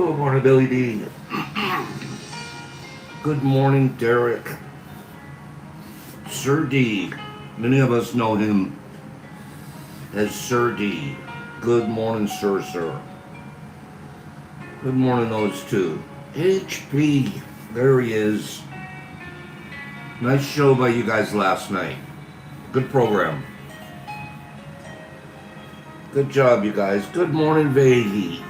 Good morning, Billy D. Good morning, Derek. Sir D. Many of us know him as Sir D. Good morning, sir. Good morning, those two. HP. There he is. Nice show by you guys last night. Good program. Good job, you guys. Good morning, Vaggie.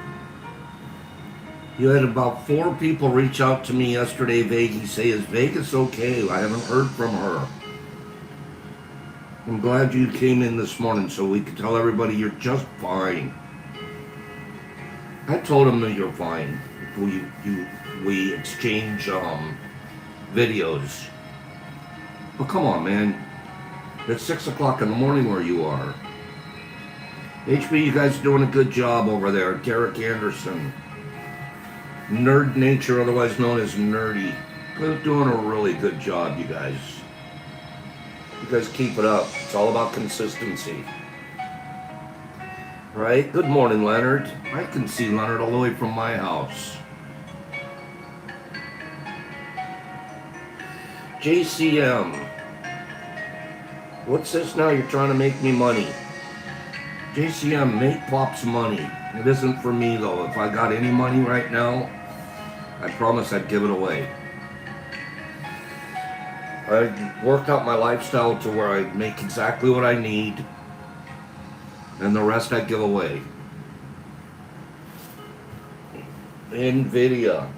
You had about 4 people reach out to me yesterday, Vaggie, say, is Vegas okay? I haven't heard from her. I'm glad you came in this morning so we could tell everybody you're just fine. I told them that you're fine. We exchange videos. But come on, man. It's 6 o'clock in the morning where you are. HB, you guys are doing a good job over there. Derek Anderson. Nerd Nature, otherwise known as Nerdy. They're doing a really good job, you guys. You guys keep it up. It's all about consistency. Right? Good morning, Leonard. I can see Leonard all the way from my house. JCM. What's this now? You're trying to make me money. JCM, make Pops money. It isn't for me, though. If I got any money right now, I promise I'd give it away. I worked out my lifestyle to where I make exactly what I need, and the rest I give away. NVIDIA.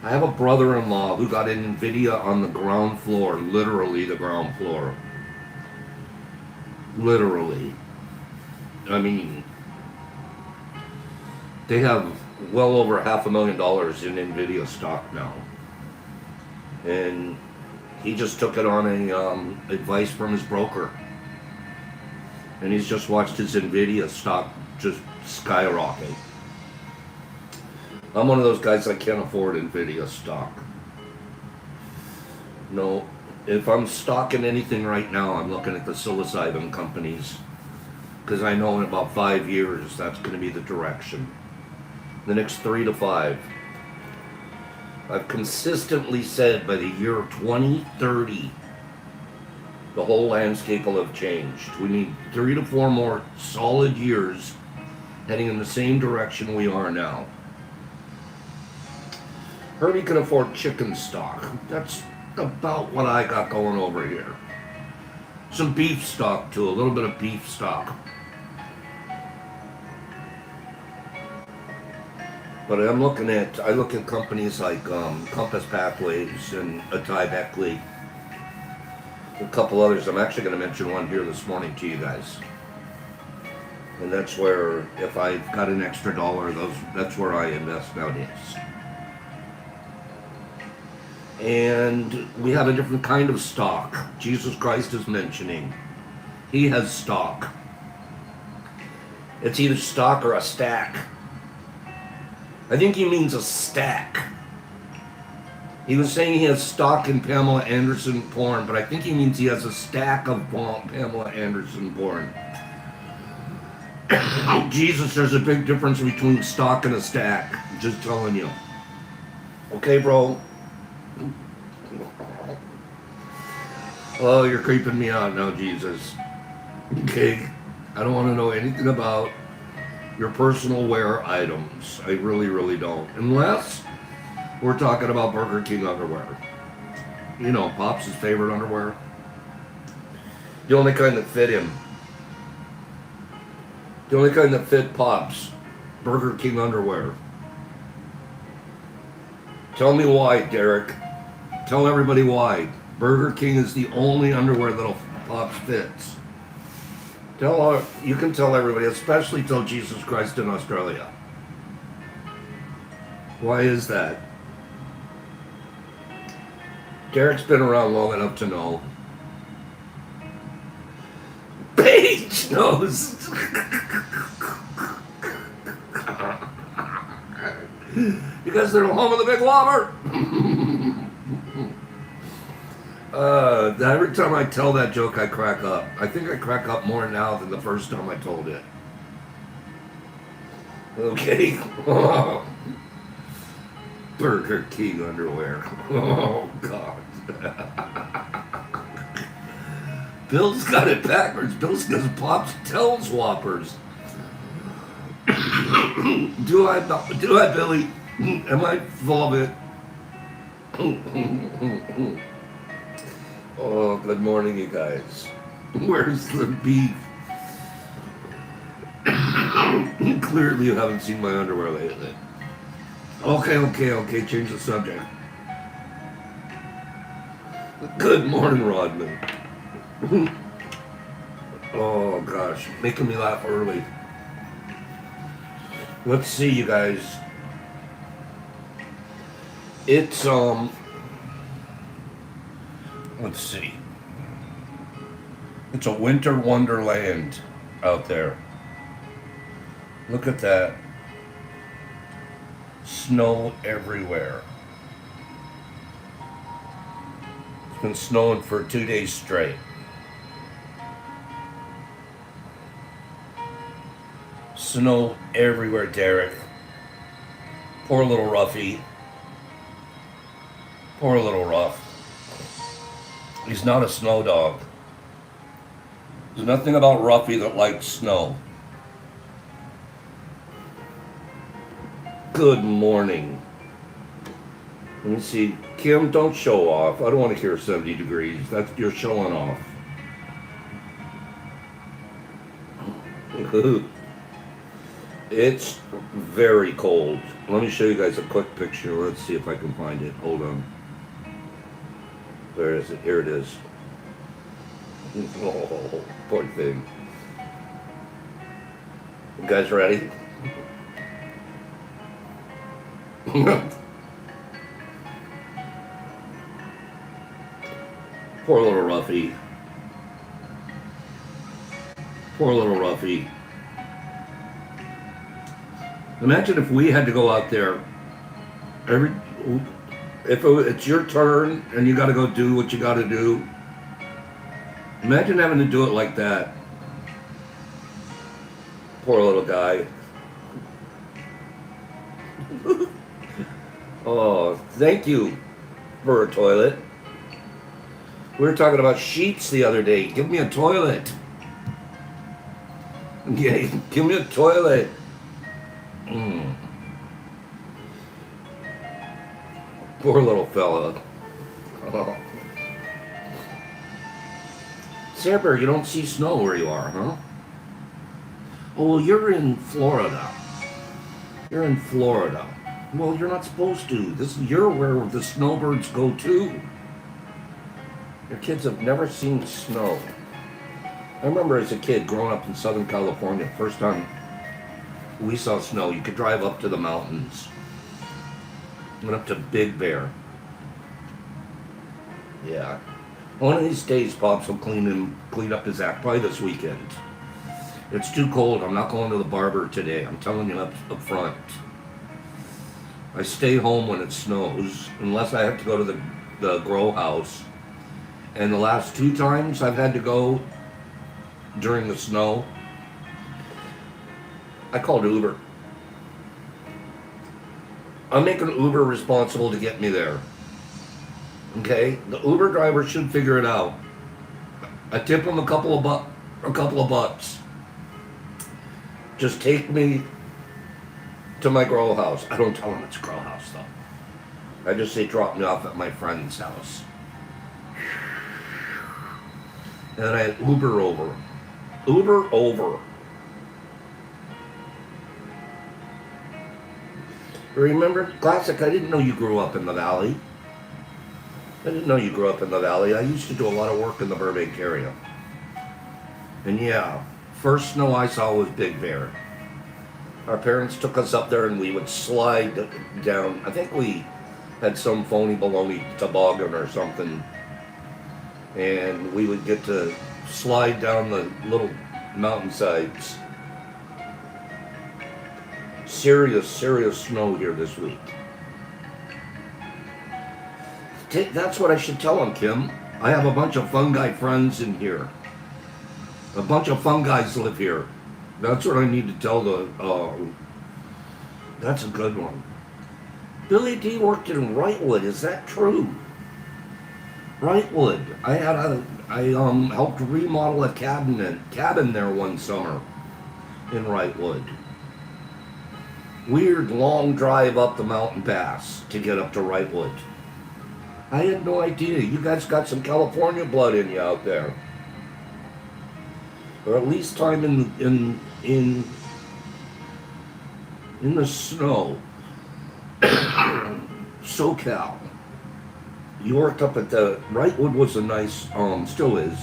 I have a brother-in-law who got an NVIDIA on the ground floor, literally the ground floor. Literally. I mean, they have well over $500,000 in NVIDIA stock now. And he just took it on a advice from his broker. And he's just watched his NVIDIA stock just skyrocket. I'm one of those guys that can't afford NVIDIA stock. No, if I'm stocking anything right now, I'm looking at the psilocybin companies. Because I know in about 5 years, that's going to be the direction. The next 3 to 5. I've consistently said by the year 2030, the whole landscape will have changed. We need 3 to 4 more solid years heading in the same direction we are now. Herbie can afford chicken stock. That's about what I got going over here. Some beef stock too, a little bit of beef stock. But I look at companies like Compass Pathways and Atai Beckley, a couple others. I'm actually going to mention one here this morning to you guys. And that's where, if I've got an extra dollar, that's where I invest nowadays. And we have a different kind of stock. Jesus Christ is mentioning. He has stock. It's either stock or a stack. I think he means a stack. He was saying he has stock in Pamela Anderson porn, but I think he means he has a stack of Pamela Anderson porn. Jesus, there's a big difference between stock and a stack. Just telling you. Okay, bro? Oh, you're creeping me out now, Jesus. Okay? I don't want to know anything about your personal wear items. I really, really don't. Unless we're talking about Burger King underwear. You know, Pops' favorite underwear. The only kind that fit him. The only kind that fit Pops. Burger King underwear. Tell me why, Derek. Tell everybody why. Burger King is the only underwear that'll Pops fits. You can tell everybody, especially tell Jesus Christ in Australia. Why is that? Derek's been around long enough to know. Paige knows. Because they're the home of the Big Whopper. Every time I tell that joke, I crack up. I think I crack up more now than the first time I told it. Okay. Burger King underwear. Oh, God. Bill's got it backwards. Bill's got Pops Tells Whoppers. Do I, Billy? Am I full of it? Oh, good morning, you guys. Where's the beef? Clearly you haven't seen my underwear lately. Okay, change the subject. Good morning, Rodman. Oh, gosh, making me laugh early. Let's see, you guys. It's, let's see. It's a winter wonderland out there. Look at that. Snow everywhere. It's been snowing for 2 days straight. Snow everywhere, Derek. Poor little Ruffy. Poor little Ruff. He's not a snow dog. There's nothing about Ruffy that likes snow. Good morning. Let me see. Kim, don't show off. I don't want to hear 70 degrees. You're showing off. It's very cold. Let me show you guys a quick picture. Let's see if I can find it. Hold on. Where is it? Here it is. Oh, poor thing. You guys ready? Poor little Ruffy. Poor little Ruffy. Imagine if we had to go out there if it's your turn and you got to go do what you got to do. Imagine having to do it like that. Poor little guy. Oh, thank you for a toilet. We were talking about sheets the other day. Give me a toilet. Yeah, give me a toilet. Poor little fella. Oh. Sarah, you don't see snow where you are, huh? Oh, you're in Florida. You're in Florida. Well, you're not supposed to. You're where the snowbirds go to. Your kids have never seen snow. I remember as a kid growing up in Southern California, first time we saw snow, you could drive up to the mountains. Went up to Big Bear. Yeah. One of these days, Pops will clean up his act. Probably this weekend. It's too cold. I'm not going to the barber today. I'm telling you up front. I stay home when it snows, unless I have to go to the grow house. And the last 2 times I've had to go during the snow, I called Uber. I'm making Uber responsible to get me there. Okay? The Uber driver should figure it out. I tip him a couple of bucks. Just take me to my grow house. I don't tell him it's a grow house though. I just say drop me off at my friend's house. And then I Uber over. Uber over. Remember, Classic, I didn't know you grew up in the valley. I didn't know you grew up in the valley. I used to do a lot of work in the Burbank area. And yeah, first snow I saw was Big Bear. Our parents took us up there and we would slide down. I think we had some phony baloney toboggan or something. And we would get to slide down the little mountainsides. Serious snow here this week. That's what I should tell him, Kim. I have a bunch of fungi friends in here. A bunch of fungi live here. That's what I need to tell the... that's a good one. Billy D worked in Wrightwood. Is that true? Wrightwood. I helped remodel a cabin there one summer in Wrightwood. Weird long drive up the mountain pass to get up to Wrightwood. I had no idea. You guys got some California blood in you out there. Or at least time in the snow. SoCal. You worked up at the Wrightwood was a nice, still is.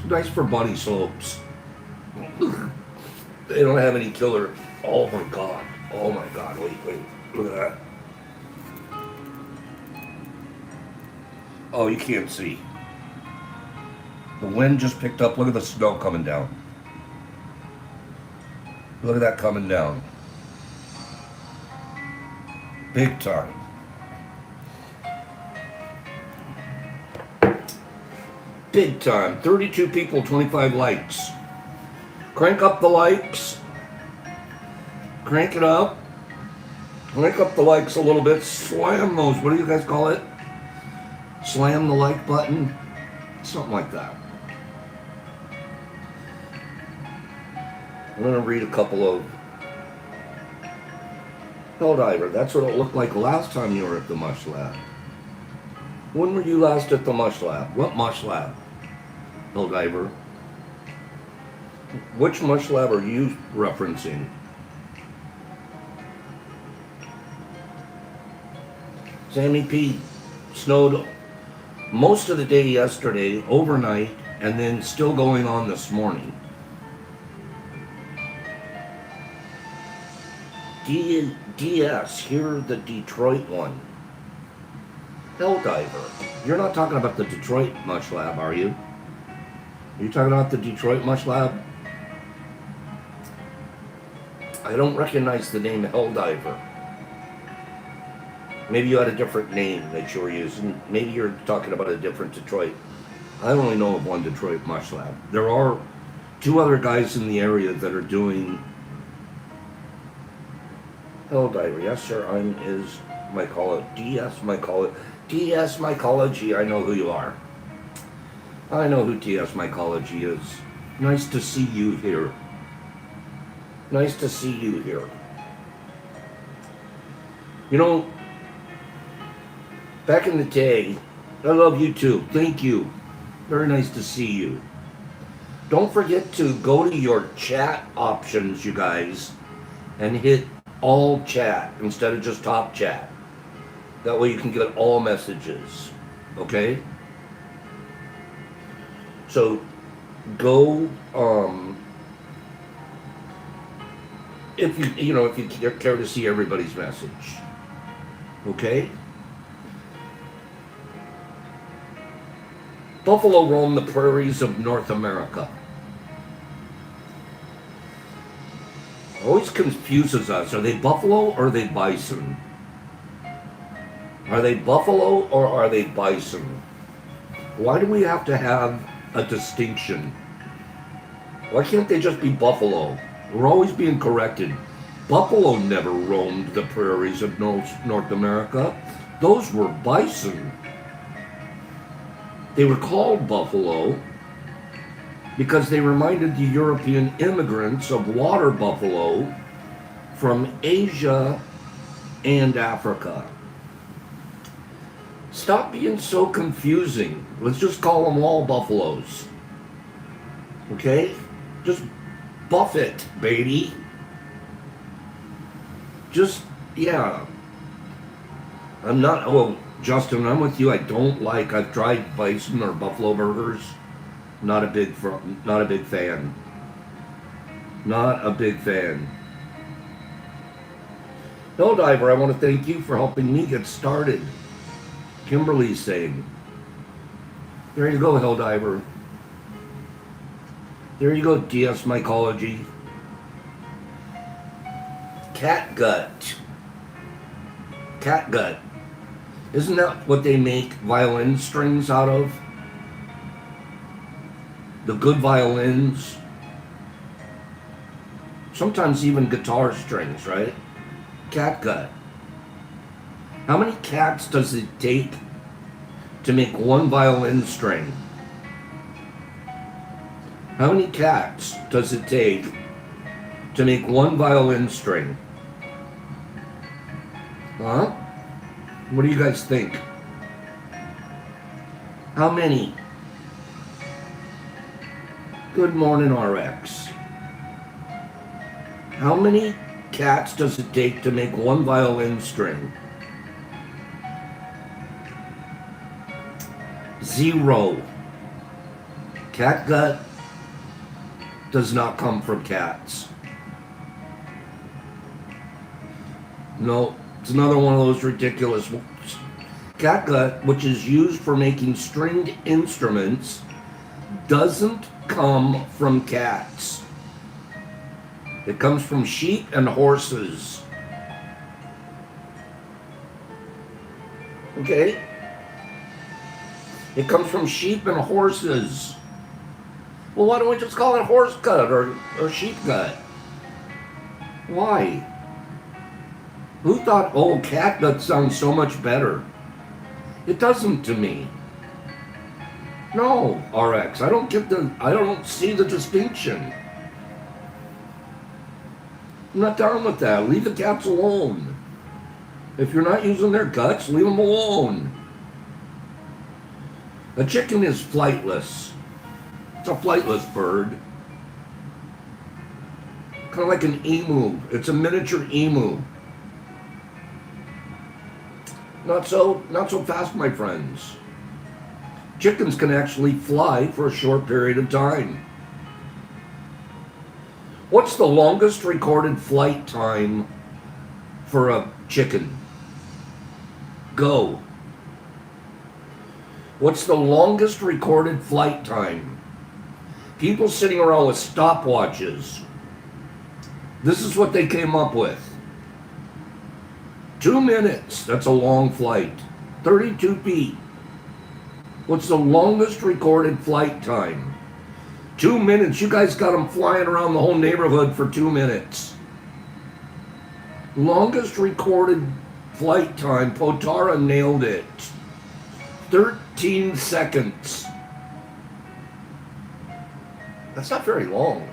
Nice for bunny slopes. They don't have any killer. Oh my god. Oh my god. Wait. Look at that. Oh, you can't see. The wind just picked up. Look at the snow coming down. Look at that coming down. Big time. Big time. 32 people, 25 likes. Crank up the likes. Crank it up. Crank up the likes a little bit. Slam those. What do you guys call it? Slam the like button. Something like that. I'm going to read a couple of... Helldiver, that's what it looked like last time you were at the Mush Lab. When were you last at the Mush Lab? What Mush Lab? Helldiver. Which Mush Lab are you referencing? Sammy P. Snowed most of the day yesterday, overnight, and then still going on this morning. DS, here the Detroit one. Helldiver. You're not talking about the Detroit Mush Lab, are you? Are you talking about the Detroit Mush Lab? I don't recognize the name Helldiver. Maybe you had a different name that you were using. Maybe you're talking about a different Detroit. I only know of one Detroit Mush Lab. There are two other guys in the area that are doing Helldiver. Yes, sir, I'm is mycology. DS mycology. DS mycology. I know who you are. I know who DS mycology is. Nice to see you here. Nice to see you here. You know, back in the day, I love you too. Thank you. Very nice to see you. Don't forget to go to your chat options, you guys, and hit all chat instead of just top chat. That way you can get all messages. Okay? So go if you care to see everybody's message. Okay? Buffalo roam the prairies of North America. Always confuses us. Are they buffalo or are they bison? Are they buffalo or are they bison? Why do we have to have a distinction? Why can't they just be buffalo? We're always being corrected. Buffalo never roamed the prairies of North America. Those were bison. They were called buffalo because they reminded the European immigrants of water buffalo from Asia and Africa. Stop being so confusing. Let's just call them all buffaloes. Okay? Just buff it, baby. Just, yeah. I'm not, well, Justin, I'm with you. I've tried bison or buffalo burgers. Not a big fan. Not a big fan. Helldiver, I want to thank you for helping me get started. Kimberly's saying. There you go, Helldiver. There you go, DS Mycology. Catgut. Catgut. Isn't that what they make violin strings out of? The good violins. Sometimes even guitar strings, right? Catgut. How many cats does it take to make one violin string? How many cats does it take to make one violin string? Huh? What do you guys think? How many? Good morning, RX. How many cats does it take to make one violin string? 0. Cat gut does not come from cats. No, it's another one of those ridiculous ones. Cat gut, which is used for making stringed instruments, doesn't come from cats. It comes from sheep and horses. Okay? It comes from sheep and horses. Well, why don't we just call it horse gut or sheep gut? Why? Who thought, oh, cat gut sounds so much better? It doesn't to me. No, RX, I don't see the distinction. I'm not down with that. Leave the cats alone. If you're not using their guts, leave them alone. A chicken is flightless. It's a flightless bird. Kind of like an emu. It's a miniature emu. Not so fast, my friends. Chickens can actually fly for a short period of time. What's the longest recorded flight time for a chicken? Go. What's the longest recorded flight time? People sitting around with stopwatches. This is what they came up with. 2 minutes. That's a long flight. 32 feet. What's the longest recorded flight time? 2 minutes. You guys got them flying around the whole neighborhood for 2 minutes. Longest recorded flight time. Potara nailed it. 13 seconds. That's not very long.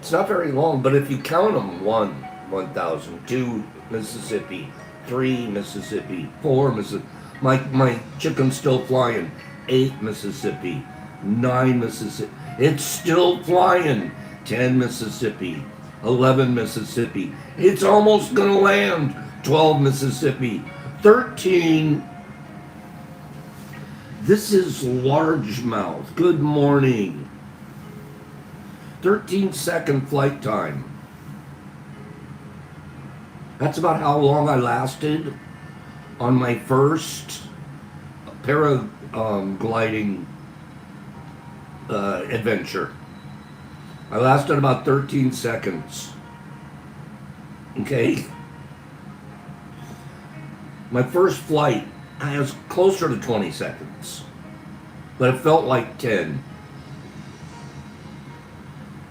It's not very long, but if you count them, 1,000, 2 Mississippi, 3 Mississippi, 4 Mississippi. My chicken's still flying. 8 Mississippi, 9 Mississippi. It's still flying. 10 Mississippi, 11 Mississippi. It's almost gonna land. 12 Mississippi, 13. This is largemouth. Good morning. 13-second flight time. That's about how long I lasted on my first paragliding adventure. I lasted about 13 seconds. Okay? My first flight, I was closer to 20 seconds, but it felt like 10.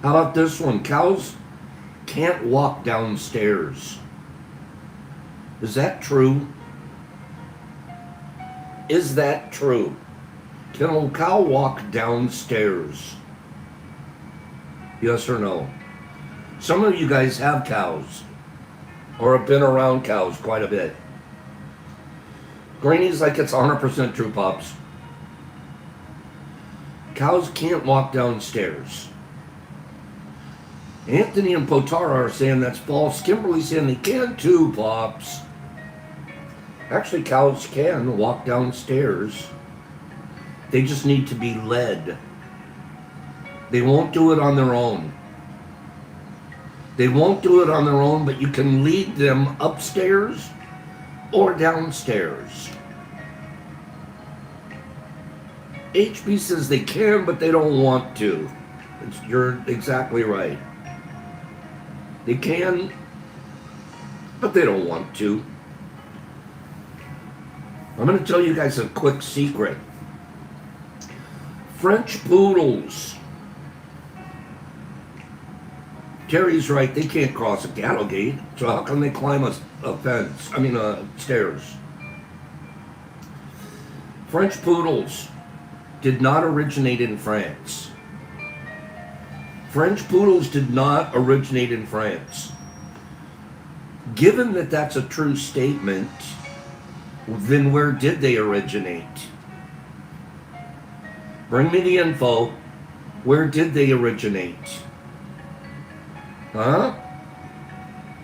How about this one? Cows can't walk downstairs. Is that true? Is that true? Can a cow walk downstairs? Yes or no? Some of you guys have cows or have been around cows quite a bit. Granny's like it's 100% true, Pops. Cows can't walk downstairs. Anthony and Potara are saying that's false. Kimberly's saying they can too, Pops. Actually, cows can walk downstairs. They just need to be led. They won't do it on their own. They won't do it on their own, but you can lead them upstairs or downstairs. HB says they can, but they don't want to. You're exactly right. They can, but they don't want to. I'm going to tell you guys a quick secret. French poodles Terry's right. They can't cross a cattle gate, so how can they climb a fence? I mean, stairs. French poodles did not originate in France. French poodles did not originate in France. Given that that's a true statement, then where did they originate? Bring me the info. Where did they originate? Huh?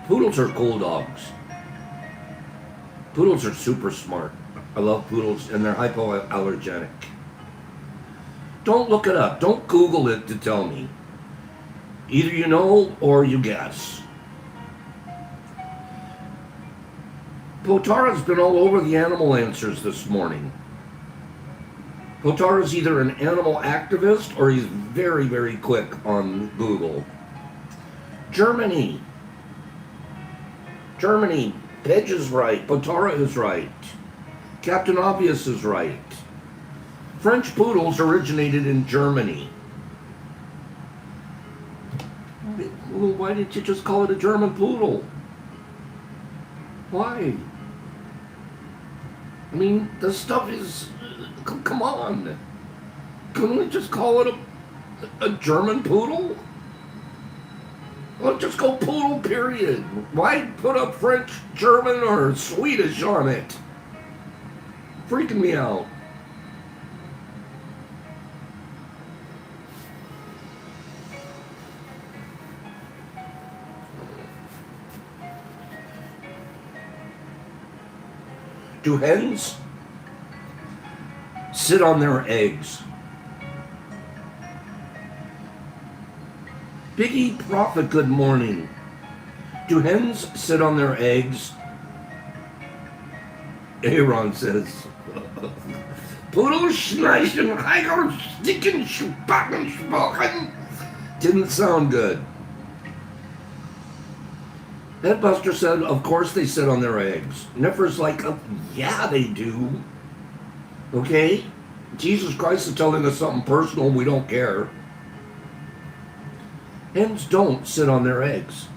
Poodles are cool dogs. Poodles are super smart. I love poodles, and they're hypoallergenic. Don't look it up. Don't Google it to tell me. Either you know or you guess. Potara's been all over the animal answers this morning. Potara's either an animal activist or he's very, very quick on Google. Germany. Pedge is right. Potara is right. Captain Obvious is right. French poodles originated in Germany. Well, why didn't you just call it a German poodle? Why? I mean, the stuff is... Come on. Couldn't we just call it a German poodle? Well, just go poodle, period. Why put up French, German, or Swedish on it? Freaking me out. Do hens sit on their eggs? Biggie Prophet, good morning. Do hens sit on their eggs? Aaron says, Poodle schneischen, Heiger, sticken, spacken, spocken. Didn't sound good. Headbuster said, of course they sit on their eggs. Niffer's like, yeah, they do. Okay? Jesus Christ is telling us something personal, we don't care. Hens don't sit on their eggs.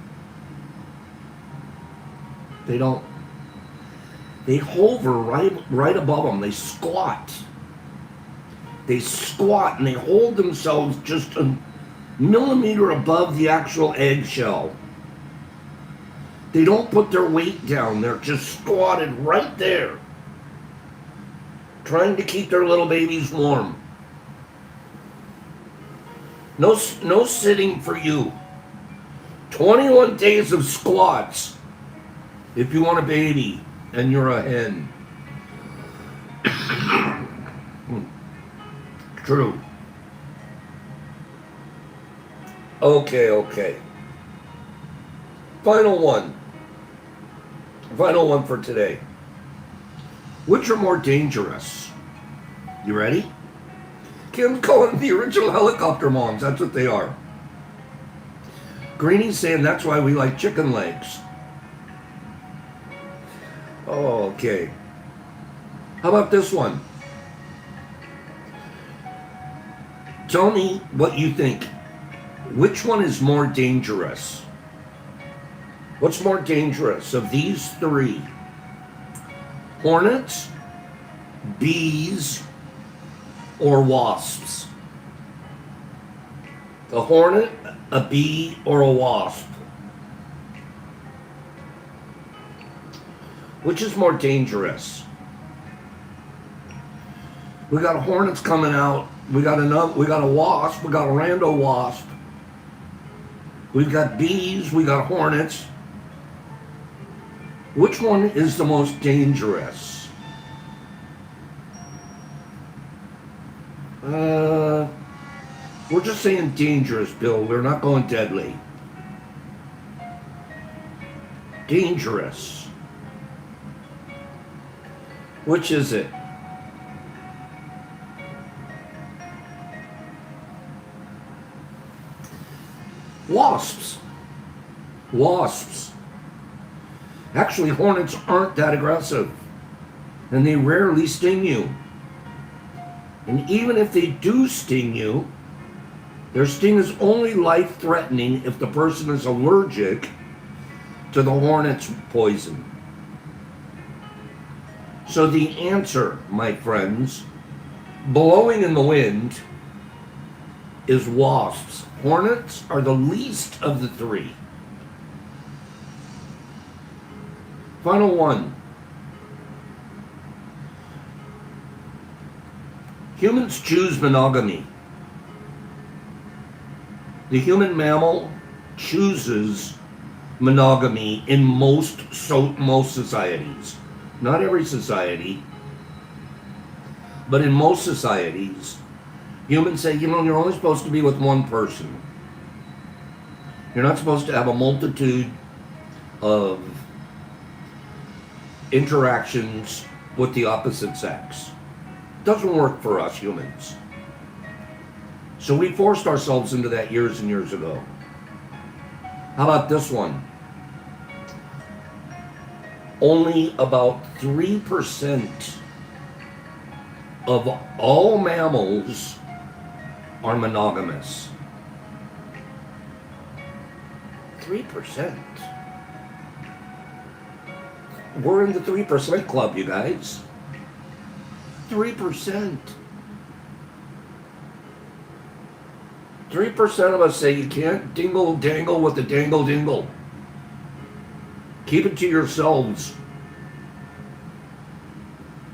They don't. They hover right above them. They squat. They squat and they hold themselves just a millimeter above the actual eggshell. They don't put their weight down. They're just squatted right there, trying to keep their little babies warm. No sitting for you. 21 days of squats if you want a baby and you're a hen. True. Okay. Final one for today. Which are more dangerous? You ready? Kim's calling the original helicopter moms. That's what they are. Greenie's saying that's why we like chicken legs. Oh, okay. How about this one? Tell me what you think. Which one is more dangerous? What's more dangerous of these three? Hornets, bees, or wasps? A hornet, a bee, or a wasp? Which is more dangerous? We got hornets coming out. We got a wasp. We got a rando wasp. We've got bees. We got hornets. Which one is the most dangerous? We're just saying dangerous, Bill. We're not going deadly. Dangerous. Which is it? Wasps. Actually, hornets aren't that aggressive, and they rarely sting you. And even if they do sting you, Their sting is only life-threatening if the person is allergic to the hornet's poison. So the answer, my friends, blowing in the wind, is wasps. Hornets are the least of the three. Final one. Humans choose monogamy. The human mammal chooses monogamy in most societies. Not every society, but in most societies, humans say, you're only supposed to be with one person. You're not supposed to have a multitude of interactions with the opposite sex. It doesn't work for us humans. So we forced ourselves into that years and years ago. How about this one? Only about 3% of all mammals are monogamous. 3%. We're in the 3% club, you guys. 3%. 3% of us say you can't dingle dangle with the dangle dingle. Keep it to yourselves.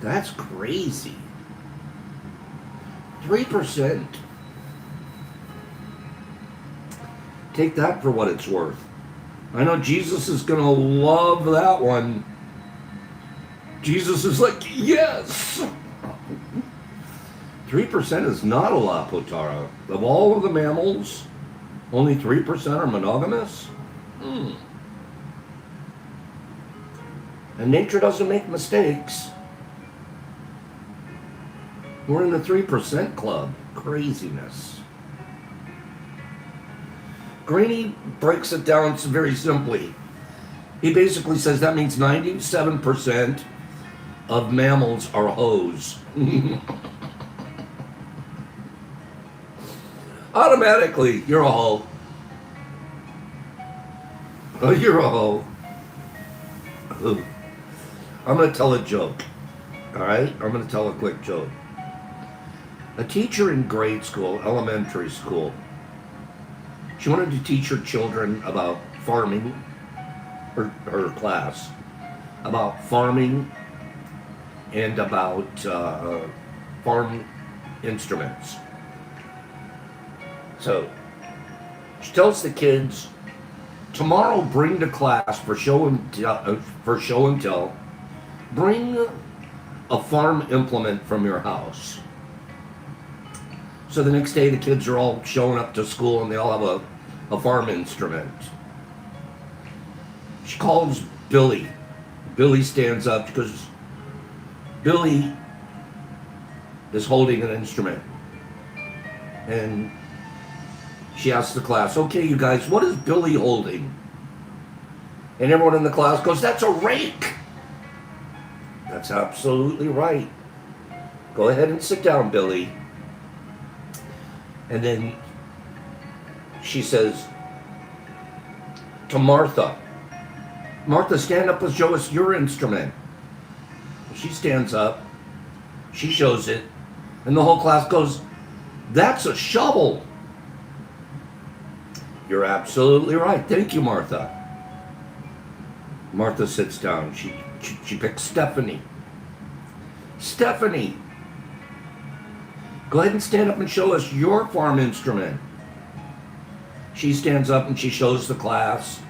That's crazy. 3%. Take that for what it's worth. I know Jesus is going to love that one. Jesus is like, yes! 3% is not a lot, Potara. Of all of the mammals, only 3% are monogamous? And nature doesn't make mistakes. We're in the 3% club. Craziness. Greeny breaks it down very simply. He basically says that means 97% of mammals are hoes. Automatically, you're a hoe. Oh, you're a hoe. I'm going to tell a joke. All right? I'm going to tell a quick joke. A teacher in grade school, elementary school, she wanted to teach her children about farming, her class, about farming and about farm instruments. So she tells the kids, tomorrow bring to class for show and tell, bring a farm implement from your house. So the next day the kids are all showing up to school and they all have a farm instrument. She calls Billy. Billy stands up because Billy is holding an instrument. And she asks the class, okay, you guys, what is Billy holding? And everyone in the class goes, that's a rake. That's absolutely right. Go ahead and sit down, Billy. And then she says to Martha, Martha, stand up and show us your instrument. She stands up, she shows it, and the whole class goes, that's a shovel. You're absolutely right. Thank you, Martha. Martha sits down. She picks Stephanie. Stephanie, go ahead and stand up and show us your farm instrument. She stands up and she shows the class.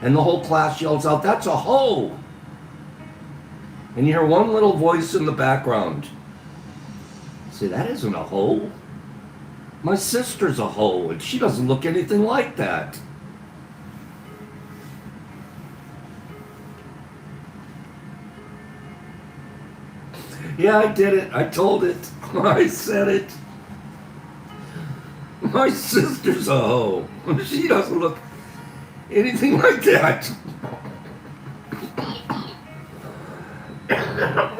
And the whole class yells out, that's a hoe. And you hear one little voice in the background. Say, that isn't a hoe. My sister's a hoe, and she doesn't look anything like that. Yeah, I did it. I told it. I said it. My sister's a hoe. She doesn't look anything like that.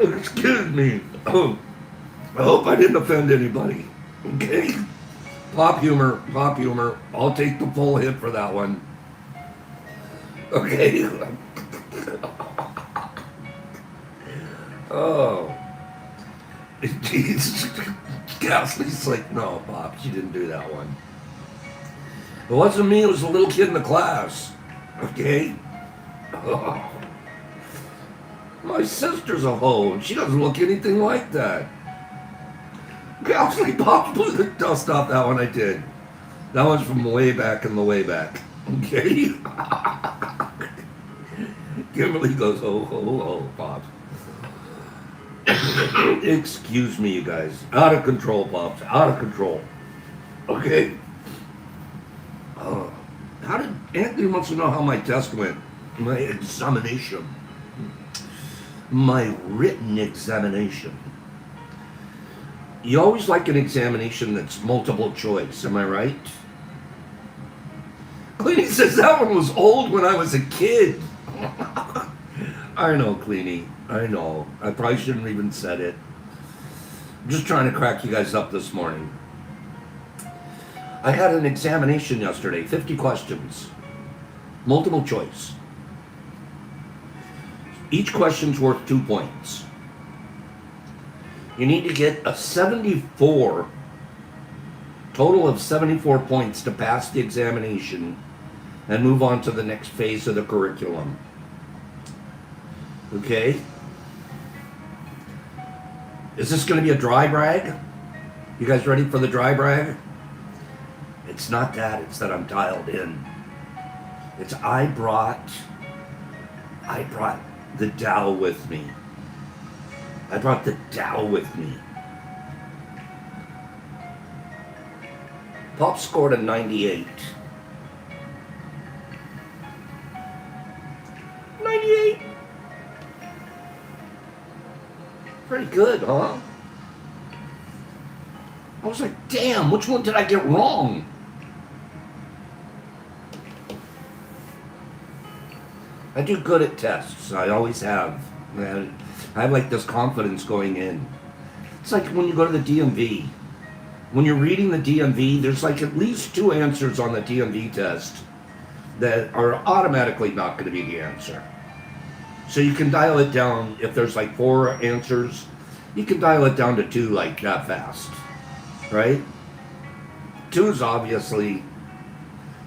Excuse me. Oh, I hope I didn't offend anybody. Okay? Pop humor, pop humor. I'll take the full hit for that one. Okay. Oh. Jeez. Ghastly's like, no, Pop, you didn't do that one. It wasn't me, it was the little kid in the class. Okay? Oh. My sister's a hoe, and she doesn't look anything like that. Ghastly Pop blew the dust off that one I did. That one's from way back in the way back. Okay? Kimberly goes, oh, oh, oh, Pop. Excuse me, you guys. Out of control, Pops. Out of control. Okay? How did Anthony wants to know how my test went? My examination. My written examination. You always like an examination that's multiple choice, am I right? Cleany says that one was old when I was a kid. I know, Cleany. I know. I probably shouldn't have even said it. I'm just trying to crack you guys up this morning. I had an examination yesterday, 50 questions. Multiple choice. Each question's worth 2 points. You need to get a 74, total of 74 points to pass the examination and move on to the next phase of the curriculum. Okay? Is this going to be a dry brag? You guys ready for the dry brag? It's not that, it's that I'm dialed in. It's I brought the Tao with me. I brought the Tao with me. Pop scored a 98. 98? Pretty good, huh? I was like, damn, which one did I get wrong? I do good at tests. I always have. I have like this confidence going in. It's like when you go to the DMV. When you're reading the DMV, there's like at least 2 answers on the DMV test that are automatically not going to be the answer. So you can dial it down. If there's like 4 answers, you can dial it down to 2 like that fast. Right? 2 is obviously,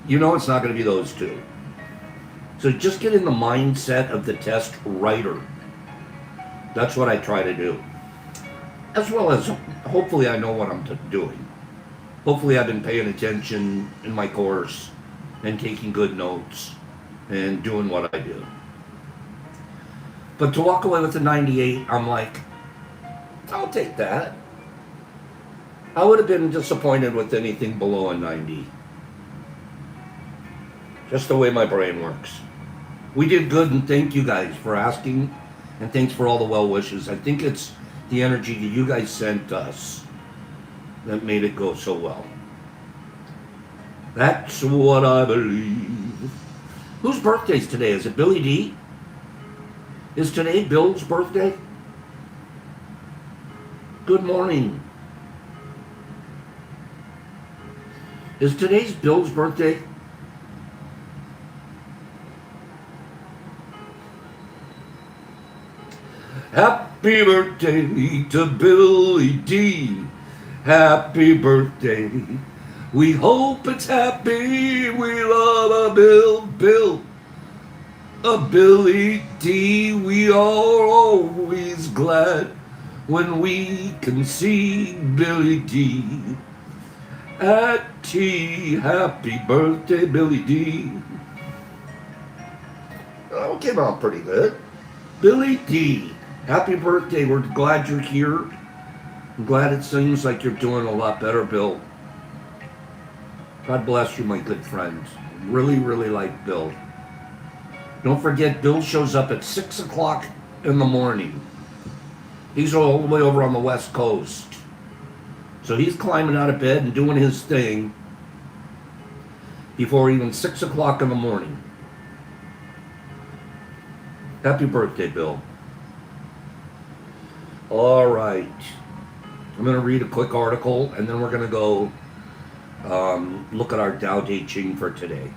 you know it's not going to be those 2. So just get in the mindset of the test writer. That's what I try to do. As well as, hopefully I know what I'm doing. Hopefully I've been paying attention in my course and taking good notes and doing what I do. But to walk away with a 98, I'm like, I'll take that. I would have been disappointed with anything below a 90. Just the way my brain works. We did good, and thank you guys for asking, and thanks for all the well wishes. I think it's the energy that you guys sent us that made it go so well. That's what I believe. Whose birthday's today? Is it Billy D? Is today Bill's birthday? Good morning. Is today's Bill's birthday? Happy birthday to Billy D. Happy birthday. We hope it's happy. We love a Bill. A Billy D. We are always glad when we can see Billy D. At tea. Happy birthday, Billy D. Oh, came out pretty good. Billy D. Happy birthday. We're glad you're here. I'm glad it seems like you're doing a lot better, Bill. God bless you, my good friend. Really, really like Bill. Don't forget, Bill shows up at 6 o'clock in the morning. He's all the way over on the West Coast. So he's climbing out of bed and doing his thing before even 6 o'clock in the morning. Happy birthday, Bill. All right. I'm going to read a quick article, and then we're going to go look at our Dow Day Ching for today.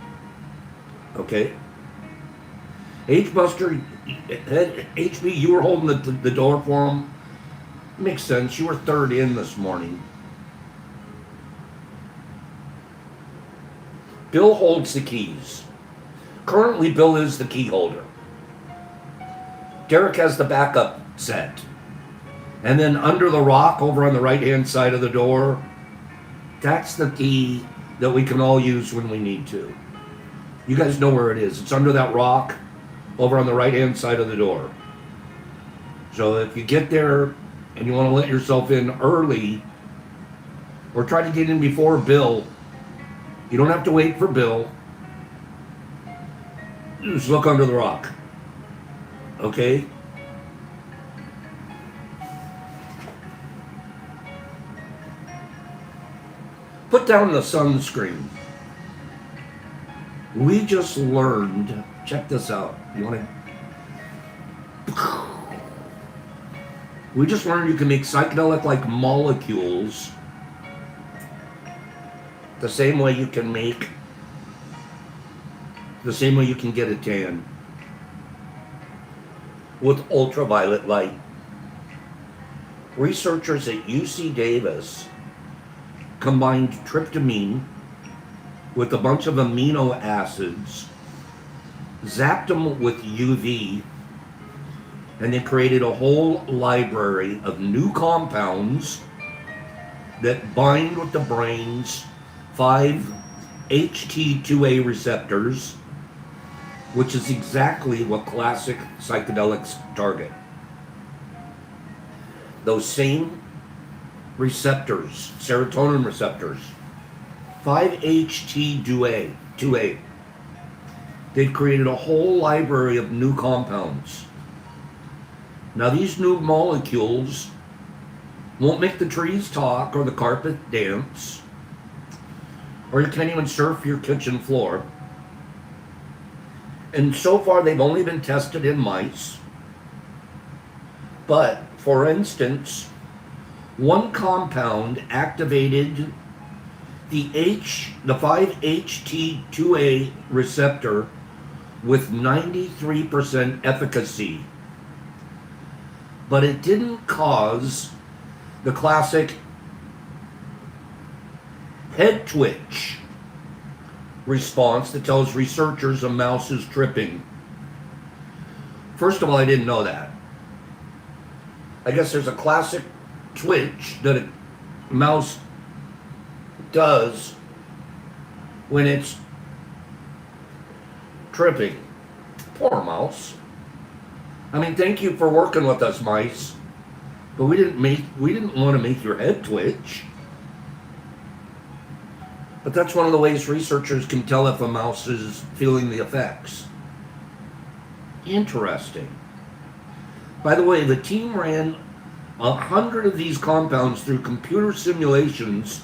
Okay? H-Buster, HB, you were holding the door for him. Makes sense. You were third in this morning. Bill holds the keys. Currently, Bill is the key holder. Derek has the backup set. And then under the rock over on the right-hand side of the door, that's the key that we can all use when we need to. You guys know where it is. It's under that rock over on the right-hand side of the door. So if you get there and you want to let yourself in early, or try to get in before Bill, you don't have to wait for Bill. Just look under the rock. Okay? Put down the sunscreen. We just learned, check this out. You want to? We just learned you can make psychedelic-like molecules the same way you can get a tan with ultraviolet light. Researchers at UC Davis combined tryptamine with a bunch of amino acids, zapped them with UV, and they created a whole library of new compounds that bind with the brain's 5-HT2A receptors, which is exactly what classic psychedelics target. Those same receptors, serotonin receptors, 5-HT2A. They've created a whole library of new compounds. Now these new molecules won't make the trees talk or the carpet dance, or you can't even surf your kitchen floor. And so far they've only been tested in mice. But, for instance, one compound activated the 5-HT2A receptor with 93% efficacy. But it didn't cause the classic head twitch response that tells researchers a mouse is tripping. First of all, I didn't know that. I guess there's a classic twitch that a mouse does when it's tripping. Poor mouse. I mean, thank you for working with us, mice, but we didn't want to make your head twitch. But that's one of the ways researchers can tell if a mouse is feeling the effects. Interesting. By the way, the team ran 100 of these compounds through computer simulations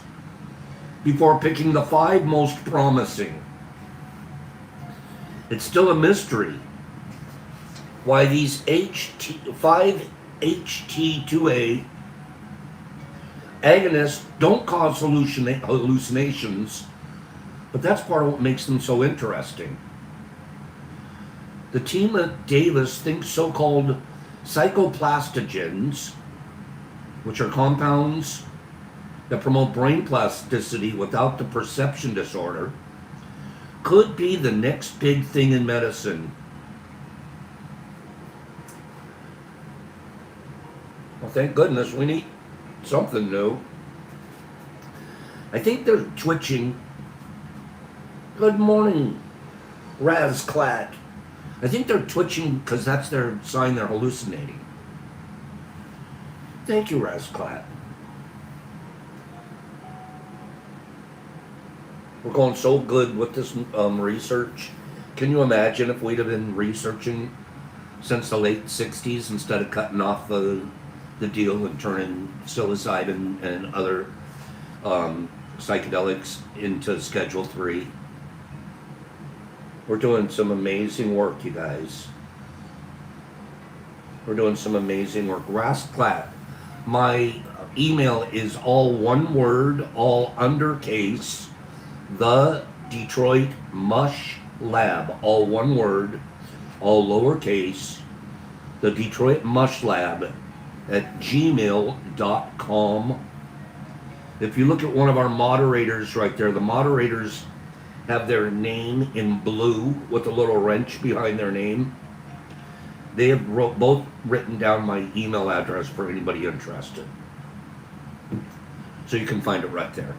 before picking the 5 most promising. It's still a mystery why these 5-HT2A agonists don't cause hallucinations, but that's part of what makes them so interesting. The team at Davis thinks so-called psychoplastogens, which are compounds that promote brain plasticity without the perception disorder, could be the next big thing in medicine. Well, thank goodness we need something new. I think they're twitching. Good morning, Razclat. I think they're twitching because that's their sign they're hallucinating. Thank you, Razclat. We're going so good with this research. Can you imagine if we'd have been researching since the late 60s instead of cutting off the deal and turning psilocybin and other psychedelics into Schedule 3? We're doing some amazing work, you guys. We're doing some amazing work. Razclat, my email is all one word, all undercase, the Detroit Mush Lab, all one word, all lowercase, the Detroit Mush Lab at gmail.com. If you look at one of our moderators right there, the moderators have their name in blue with a little wrench behind their name. They have both written down my email address for anybody interested. So you can find it right there.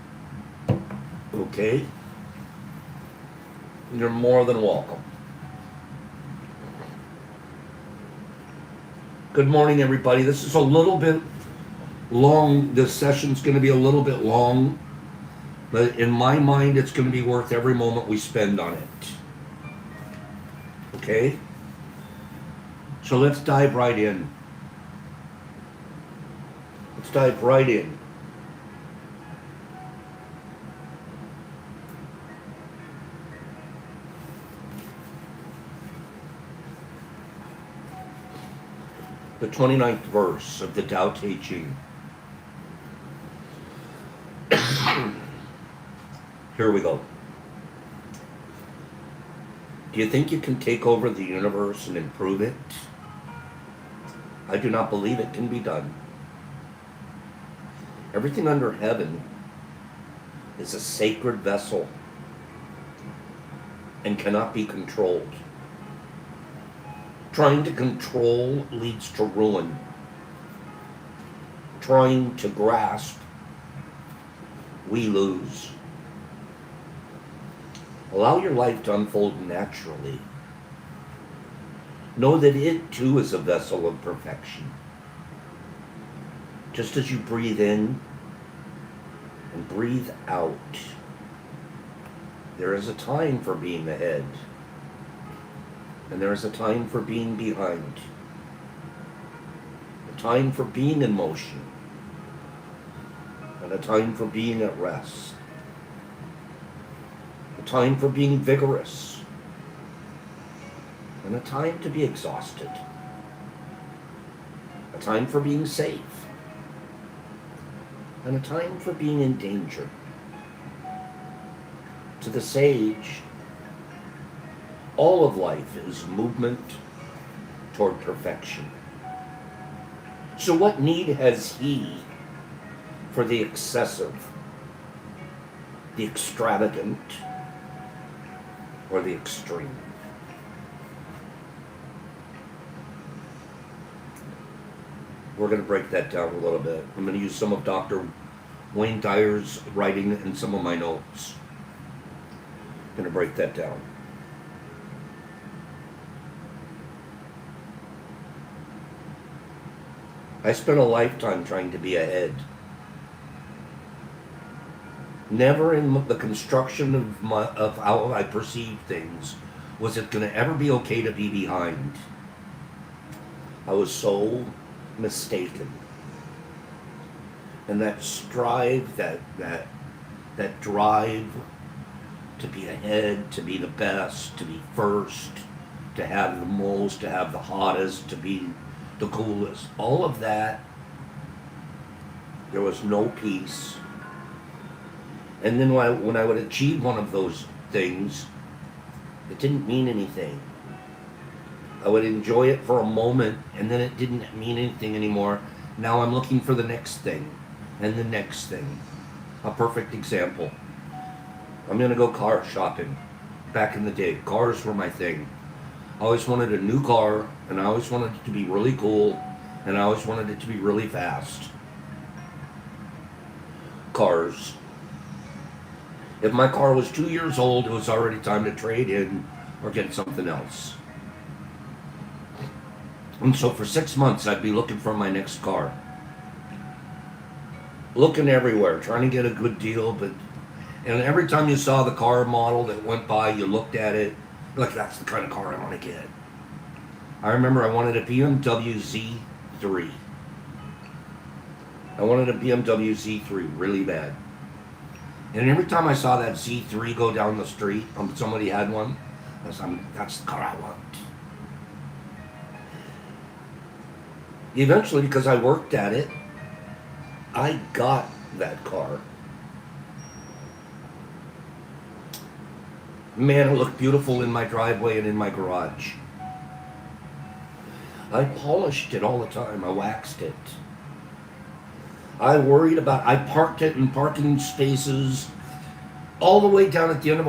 Okay? You're more than welcome. Good morning, everybody. This is a little bit long. This session's going to be a little bit long, but in my mind, it's going to be worth every moment we spend on it. Okay? So let's dive right in. Let's dive right in. The 29th verse of the Tao Te Ching. Here we go. Do you think you can take over the universe and improve it? I do not believe it can be done. Everything under heaven is a sacred vessel and cannot be controlled. Trying to control leads to ruin. Trying to grasp, we lose. Allow your life to unfold naturally. Know that it too is a vessel of perfection. Just as you breathe in and breathe out, there is a time for being ahead, and there is a time for being behind, a time for being in motion, and a time for being at rest, a time for being vigorous, and a time to be exhausted, a time for being safe, and a time for being in danger. To the sage, all of life is movement toward perfection. So what need has he for the excessive, the extravagant, or the extreme? We're going to break that down a little bit. I'm going to use some of Dr. Wayne Dyer's writing and some of my notes. I'm going to break that down. I spent a lifetime trying to be ahead. Never in the construction of how I perceive things was it going to ever be okay to be behind. I was so mistaken. And that strive, that drive to be ahead, to be the best, to be first, to have the most, to have the hottest, to be the coolest, all of that, there was no peace. And then when I would achieve one of those things, it didn't mean anything. I would enjoy it for a moment, and then it didn't mean anything anymore. Now I'm looking for the next thing, and the next thing. A perfect example. I'm gonna go car shopping. Back in the day, cars were my thing. I always wanted a new car, and I always wanted it to be really cool, and I always wanted it to be really fast. Cars. If my car was 2 years old, it was already time to trade in or get something else. And so for 6 months, I'd be looking for my next car. Looking everywhere, trying to get a good deal, and every time you saw the car model that went by, you looked at it, like, that's the kind of car I want to get. I remember I wanted a BMW Z3. I wanted a BMW Z3 really bad. And every time I saw that Z3 go down the street, somebody had one, I was like, that's the car I want. Eventually, because I worked at it, I got that car. Man, it looked beautiful in my driveway and in my garage. I polished it all the time. I waxed it. I parked it in parking spaces all the way down at the end of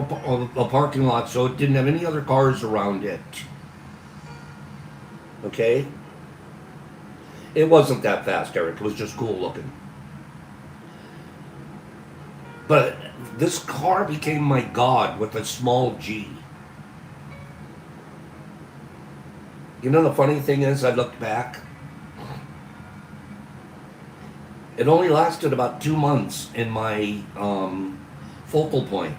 a parking lot so it didn't have any other cars around it. Okay? It wasn't that fast, Eric. It was just cool looking. But this car became my god with a small G. You know, the funny thing is, I looked back. It only lasted about 2 months in my focal point.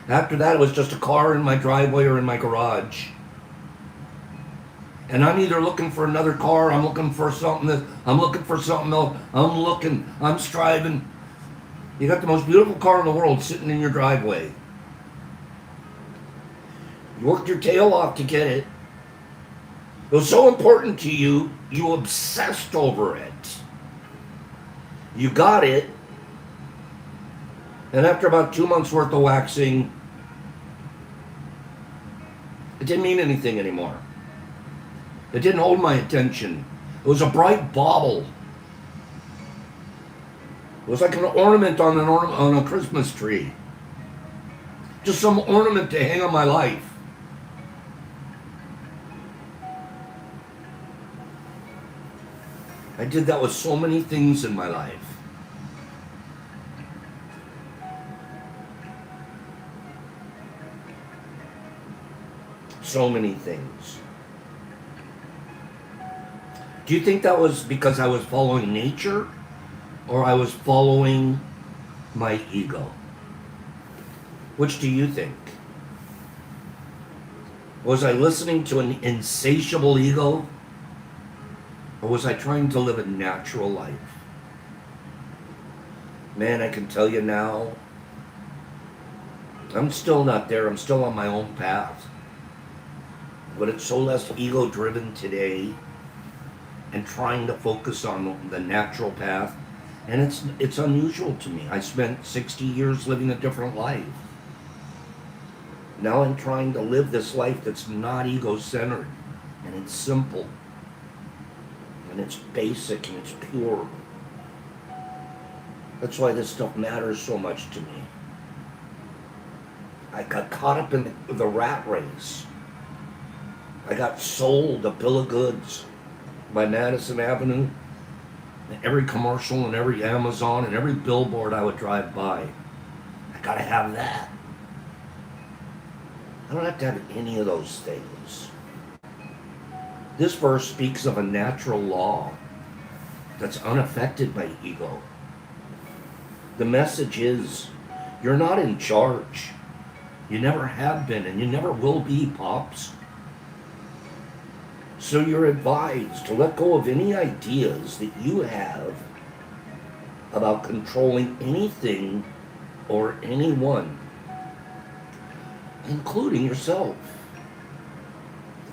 After that, it was just a car in my driveway or in my garage. And I'm either looking for another car, I'm looking for something else, I'm striving. You got the most beautiful car in the world sitting in your driveway. You worked your tail off to get it. It was so important to you, you obsessed over it. You got it, and after about 2 months worth of waxing, it didn't mean anything anymore. It didn't hold my attention. It was a bright bauble. It was like an ornament on a Christmas tree. Just some ornament to hang on my life. I did that with so many things in my life. So many things. Do you think that was because I was following nature or I was following my ego? Which do you think? Was I listening to an insatiable ego? Or was I trying to live a natural life? Man, I can tell you now, I'm still not there. I'm still on my own path. But it's so less ego-driven today and trying to focus on the natural path. And it's unusual to me. I spent 60 years living a different life. Now I'm trying to live this life that's not ego-centered, and it's simple, and it's basic, and it's pure. That's why this stuff matters so much to me. I got caught up in the rat race. I got sold a bill of goods by Madison Avenue, and every commercial and every Amazon and every billboard I would drive by. I gotta have that. I don't have to have any of those things. This verse speaks of a natural law that's unaffected by ego. The message is, you're not in charge. You never have been, and you never will be, Pops. So you're advised to let go of any ideas that you have about controlling anything or anyone, including yourself.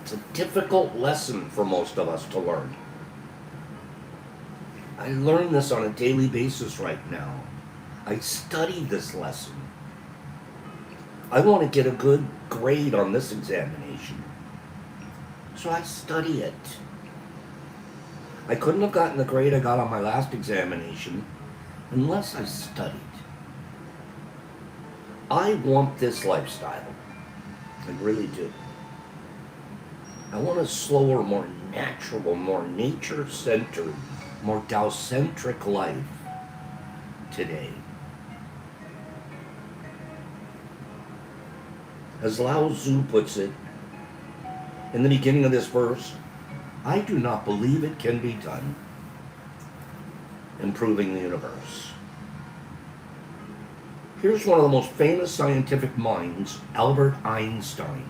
It's a difficult lesson for most of us to learn. I learn this on a daily basis right now. I study this lesson. I want to get a good grade on this examination, so I study it. I couldn't have gotten the grade I got on my last examination unless I studied. I want this lifestyle. I really do. I want a slower, more natural, more nature-centered, more Tao-centric life today. As Lao Tzu puts it in the beginning of this verse, I do not believe it can be done, improving the universe. Here's one of the most famous scientific minds, Albert Einstein,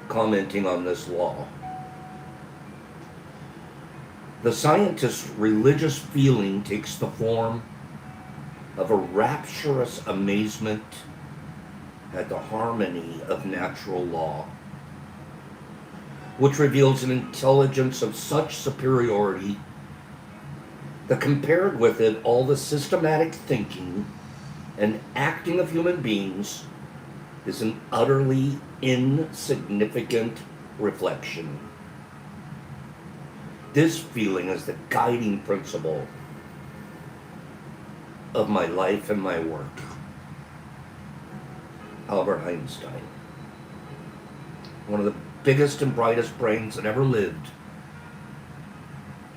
commenting on this law. The scientist's religious feeling takes the form of a rapturous amazement at the harmony of natural law, which reveals an intelligence of such superiority that compared with it all the systematic thinking and acting of human beings is an utterly insignificant reflection. This feeling is the guiding principle of my life and my work. Albert Einstein, one of the biggest and brightest brains that ever lived,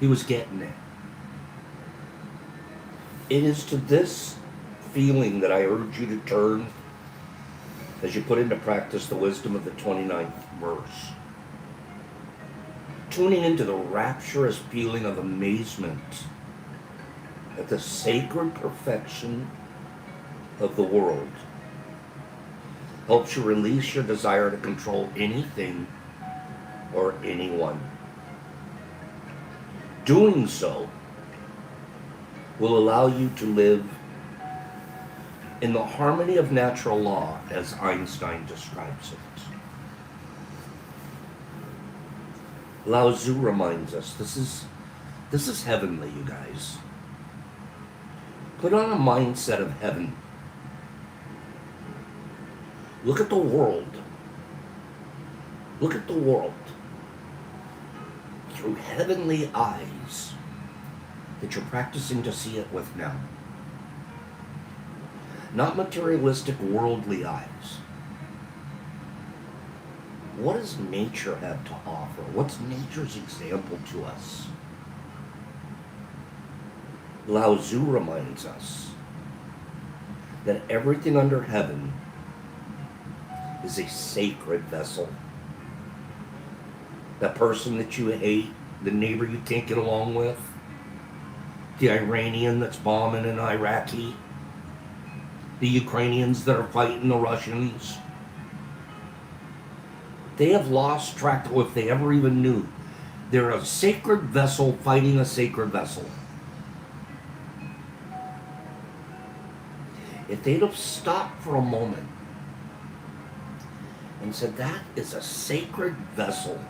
he was getting it. It is to this feeling that I urge you to turn as you put into practice the wisdom of the 29th verse. Tuning into the rapturous feeling of amazement at the sacred perfection of the world helps you release your desire to control anything or anyone. Doing so will allow you to live in the harmony of natural law as Einstein describes it. Lao Tzu reminds us this is heavenly, you guys. Put on a mindset of heaven. Look at the world. Look at the world through heavenly eyes that you're practicing to see it with now. Not materialistic, worldly eyes. What does nature have to offer? What's nature's example to us? Lao Tzu reminds us that everything under heaven is a sacred vessel. That person that you hate, the neighbor you can't get along with, the Iranian that's bombing an Iraqi, the Ukrainians that are fighting the Russians, they have lost track of if they ever even knew. They're a sacred vessel fighting a sacred vessel. If they'd have stopped for a moment and said, that is a sacred vessel,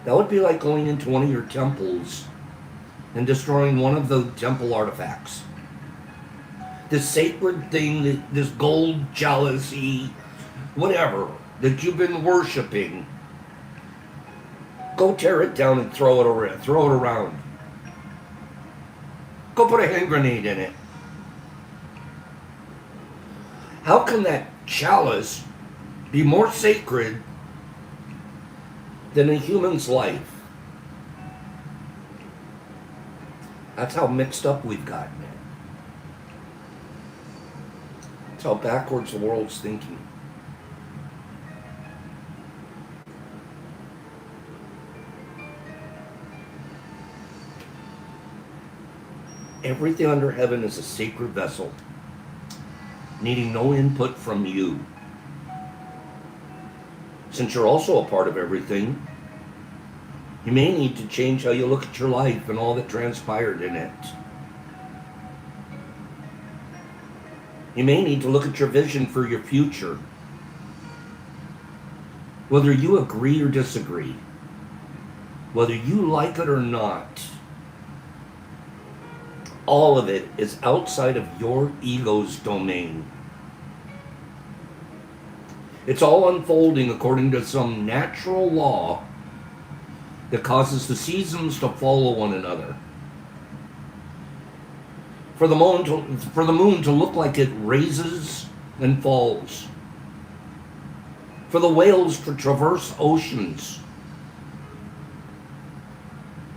that would be like going into one of your temples and destroying one of the temple artifacts. This sacred thing, this gold chalice, whatever, that you've been worshiping, go tear it down and throw it around. Go put a hand grenade in it. How can that chalice be more sacred than a human's life? That's how mixed up we've gotten it. That's how backwards the world's thinking. Everything under heaven is a sacred vessel, needing no input from you. Since you're also a part of everything, you may need to change how you look at your life and all that transpired in it. You may need to look at your vision for your future. Whether you agree or disagree, whether you like it or not, all of it is outside of your ego's domain. It's all unfolding according to some natural law that causes the seasons to follow one another. For the moon to look like it raises and falls. For the whales to traverse oceans.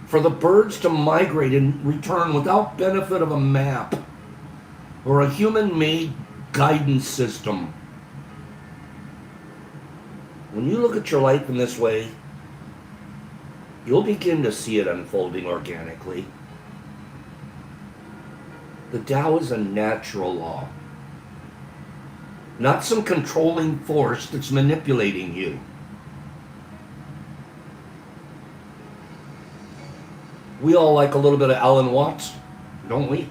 For the birds to migrate and return without benefit of a map or a human-made guidance system. When you look at your life in this way, you'll begin to see it unfolding organically. The Tao is a natural law, not some controlling force that's manipulating you. We all like a little bit of Alan Watts, don't we?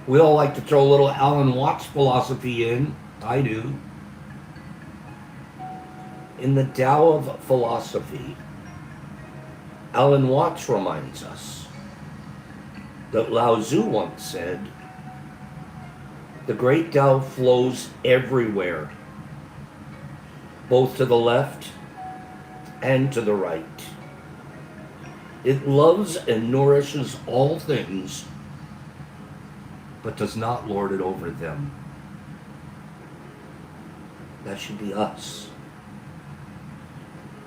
We all like to throw a little Alan Watts philosophy in. I do. In the Tao of philosophy, Alan Watts reminds us that Lao Tzu once said, the great Tao flows everywhere, both to the left and to the right. It loves and nourishes all things, but does not lord it over them. That should be us.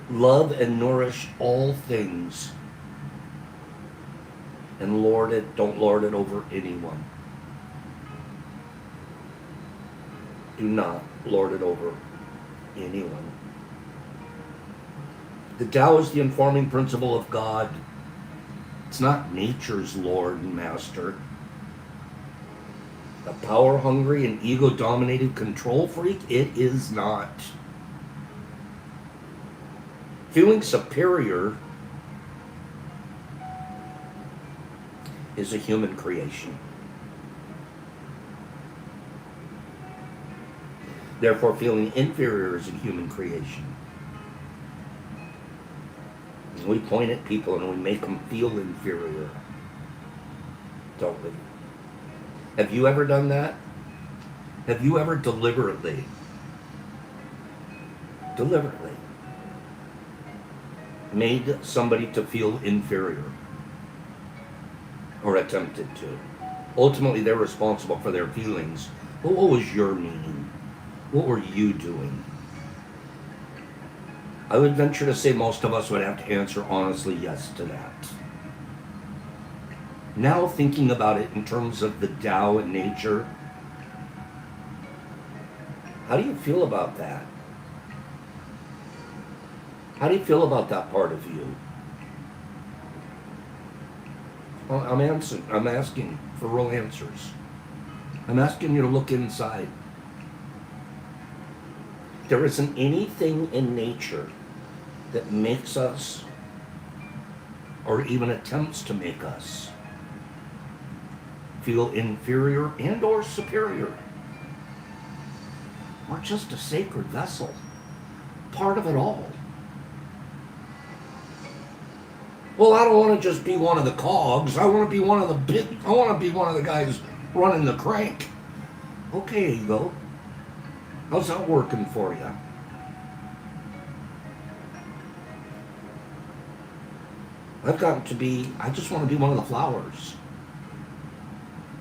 Love and nourish all things, and don't lord it over anyone. Do not lord it over anyone. The Tao is the informing principle of God. It's not nature's lord and master. A power-hungry and ego-dominated control freak, it is not. Feeling superior is a human creation. Therefore, feeling inferior is a human creation. And we point at people and we make them feel inferior, don't we? Have you ever done that? Have you ever deliberately made somebody to feel inferior or attempted to? Ultimately, they're responsible for their feelings. But what was your meaning? What were you doing? I would venture to say most of us would have to answer honestly yes to that. Now thinking about it in terms of the Tao and nature, how do you feel about that? How do you feel about that part of you? Well, I'm asking for real answers. I'm asking you to look inside. There isn't anything in nature that makes us, or even attempts to make us, feel inferior and or superior. We're just a sacred vessel, part of it all. Well, I don't want to just be one of the cogs. I want to be one of the guys running the crank. Okay, ego. How's that working for you? I just want to be one of the flowers.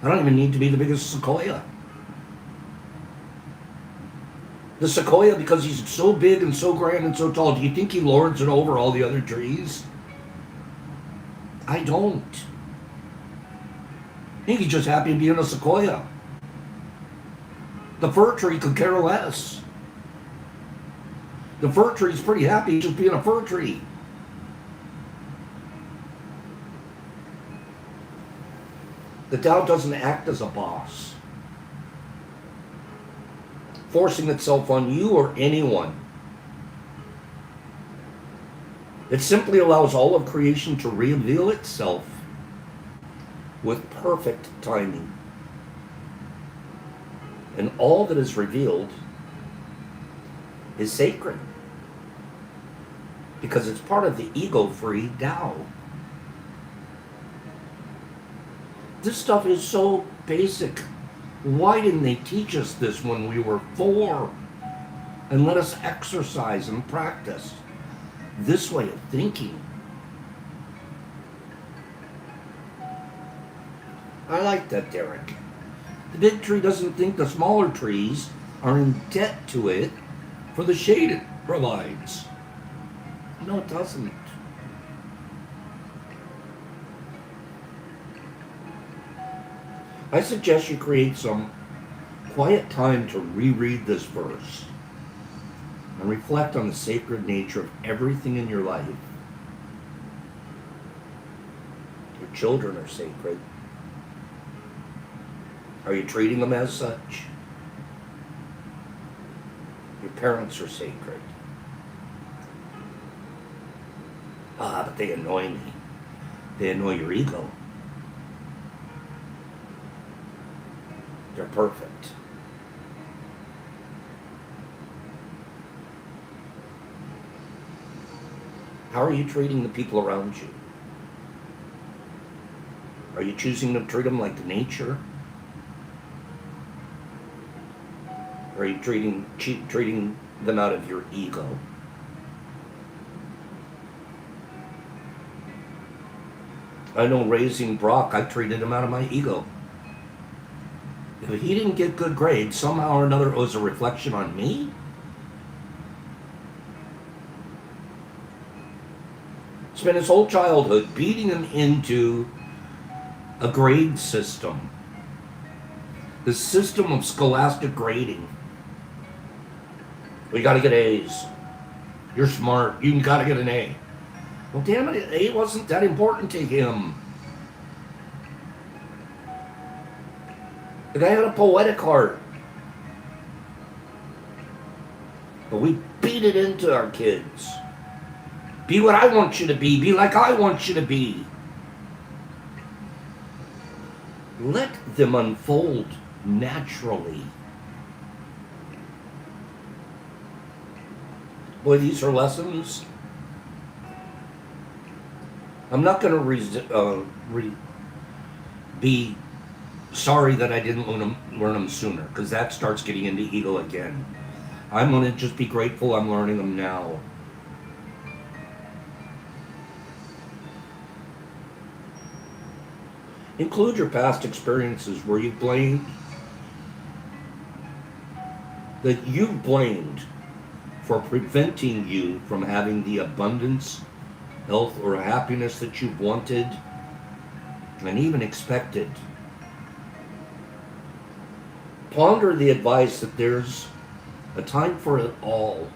I don't even need to be the biggest sequoia. The sequoia, because he's so big and so grand and so tall, do you think he lords it over all the other trees? I don't. I think he's just happy being a sequoia. The fir tree could care less. The fir tree's pretty happy just being a fir tree. The Tao doesn't act as a boss, forcing itself on you or anyone. It simply allows all of creation to reveal itself with perfect timing. And all that is revealed is sacred because it's part of the ego-free Tao. This stuff is so basic. Why didn't they teach us this when we were 4 and let us exercise and practice this way of thinking? I like that, Derek. The big tree doesn't think the smaller trees are in debt to it for the shade it provides. No, it doesn't. I suggest you create some quiet time to reread this verse and reflect on the sacred nature of everything in your life. Your children are sacred. Are you treating them as such? Your parents are sacred. But they annoy me. They annoy your ego. They're perfect. How are you treating the people around you? Are you choosing to treat them like nature? Or are you treating them out of your ego? I know raising Brock, I treated him out of my ego. If he didn't get good grades, somehow or another it was a reflection on me. Spent his whole childhood beating him into a grade system. The system of scholastic grading. We gotta get A's. You're smart. You gotta get an A. Well, damn it, A wasn't that important to him. The guy had a poetic heart. But we beat it into our kids. Be what I want you to be. Be like I want you to be. Let them unfold naturally. Boy, these are lessons. I'm not going to be sorry that I didn't learn them sooner, because that starts getting into ego again. I'm going to just be grateful I'm learning them now. Include your past experiences where you've blamed, that you've blamed for preventing you from having the abundance, health, or happiness that you've wanted and even expected. Ponder the advice that there's a time for it all.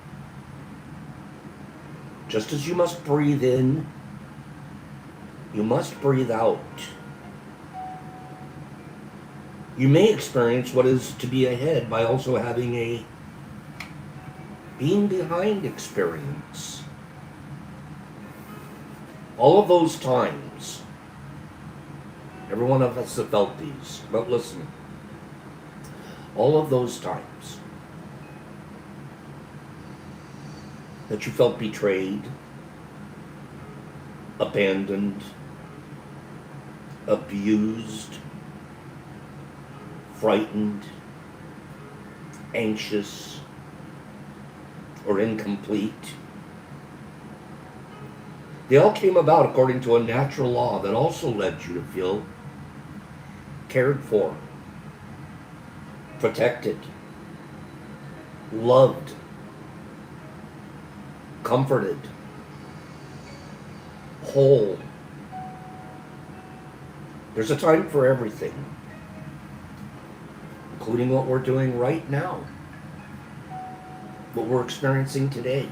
Just as you must breathe in, you must breathe out. You may experience what is to be ahead by also having a being behind experience. All of those times, every one of us have felt these, but listen, all of those times that you felt betrayed, abandoned, abused, frightened, anxious, or incomplete. They all came about according to a natural law that also led you to feel cared for, protected, loved, comforted, whole. There's a time for everything, including what we're doing right now, what we're experiencing today.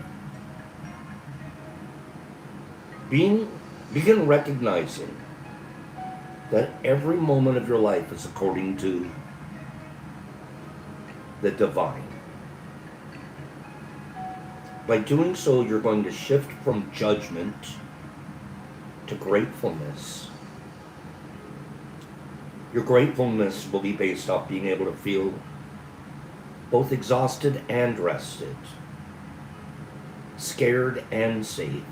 Begin recognizing that every moment of your life is according to the divine. By doing so, you're going to shift from judgment to gratefulness. Your gratefulness will be based off being able to feel both exhausted and rested, scared and safe,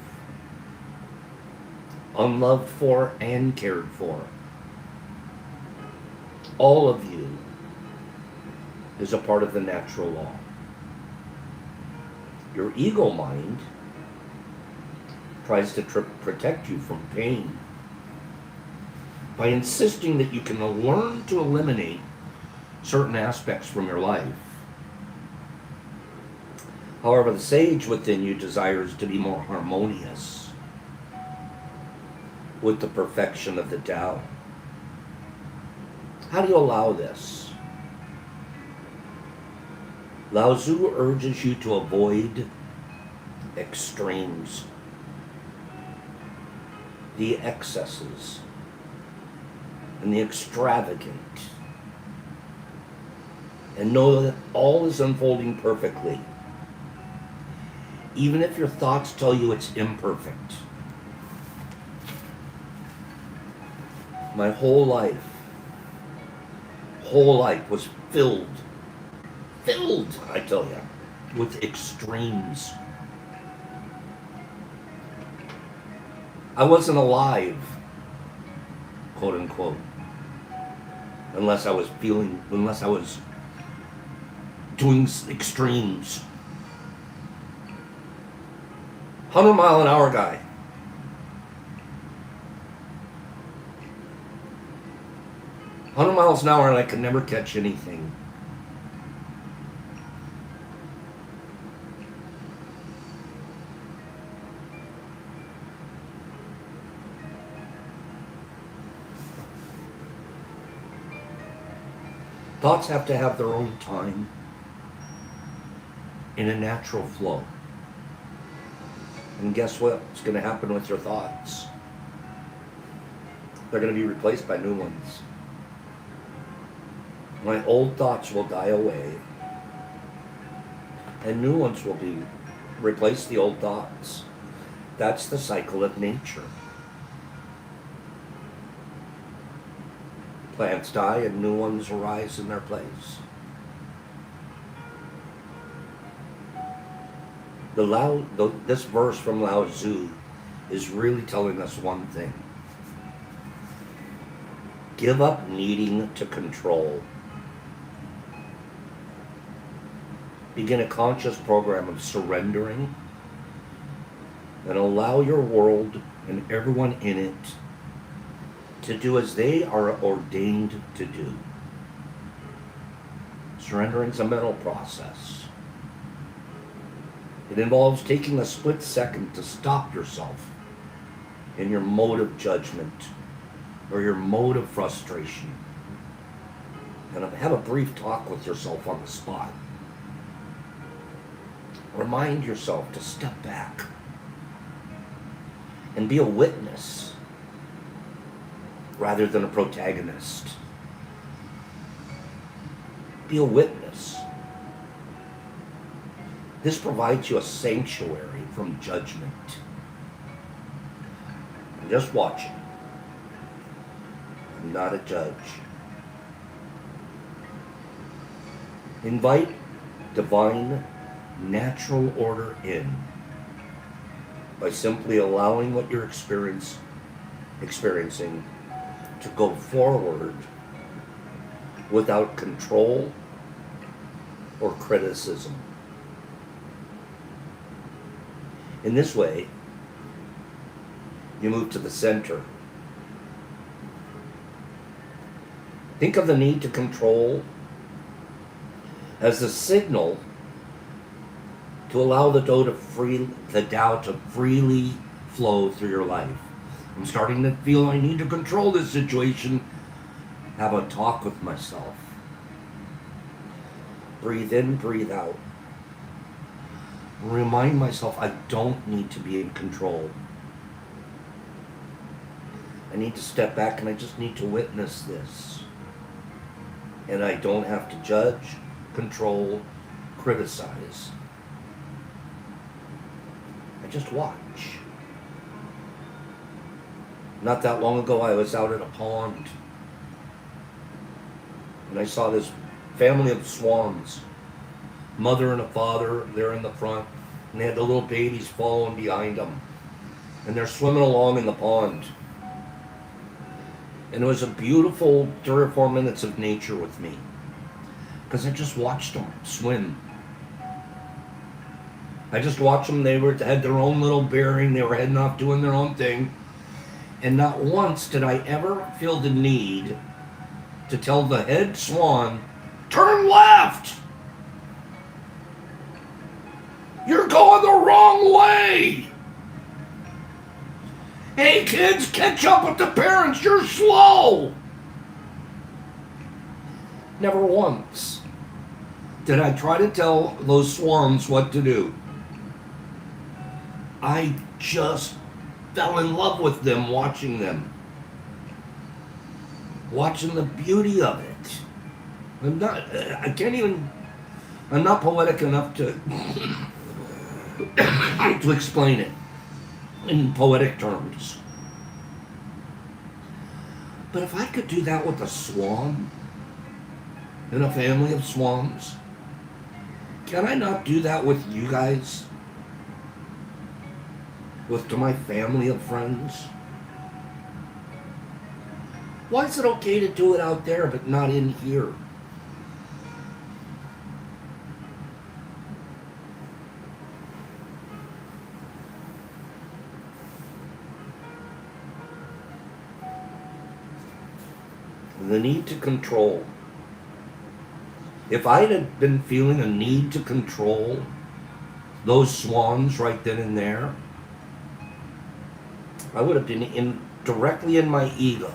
unloved for and cared for. All of you is a part of the natural law. Your ego mind tries to protect you from pain by insisting that you can learn to eliminate certain aspects from your life. However, the sage within you desires to be more harmonious with the perfection of the Tao. How do you allow this? Lao Tzu urges you to avoid extremes, the excesses, and the extravagant, and know that all is unfolding perfectly, even if your thoughts tell you it's imperfect. My whole life was filled, I tell you, with extremes. I wasn't alive, quote unquote. Unless I was doing extremes. 100-mile-an-hour guy. $100 miles an hour and I could never catch anything. Thoughts have to have their own time in a natural flow. And guess what? What's going to happen with your thoughts? They're going to be replaced by new ones. My old thoughts will die away, and new ones will replace the old thoughts. That's the cycle of nature. Plants die and new ones arise in their place. This verse from Lao Tzu is really telling us one thing. Give up needing to control. Begin a conscious program of surrendering and allow your world and everyone in it to do as they are ordained to do. Surrendering is a mental process. It involves taking a split second to stop yourself in your mode of judgment or your mode of frustration and have a brief talk with yourself on the spot. Remind yourself to step back and be a witness rather than a protagonist. Be a witness. This provides you a sanctuary from judgment. I'm just watching. I'm not a judge. Invite divine, natural order in by simply allowing what you're experiencing to go forward without control or criticism. In this way, you move to the center. Think of the need to control as the signal to allow the Tao to freely flow through your life. I'm starting to feel I need to control this situation. Have a talk with myself. Breathe in, breathe out. Remind myself I don't need to be in control. I need to step back and I just need to witness this. And I don't have to judge, control, criticize. I just watch. Not that long ago, I was out at a pond and I saw this family of swans, mother and a father, they're in the front, and they had the little babies following behind them, and they're swimming along in the pond. And it was a beautiful 3 or 4 minutes of nature with me, because I just watched them swim. I just watched them. They had their own little bearing. They were heading off doing their own thing. And not once did I ever feel the need to tell the head swan, turn left! You're going the wrong way! Hey kids, catch up with the parents, you're slow! Never once did I try to tell those swans what to do. I just fell in love with them, watching them. Watching the beauty of it. I'm not poetic enough to to explain it in poetic terms. But if I could do that with a swan in a family of swans, can I not do that with you guys? To my family of friends? Why is it okay to do it out there but not in here? The need to control. If I had been feeling a need to control those swans right then and there, I would have been directly in my ego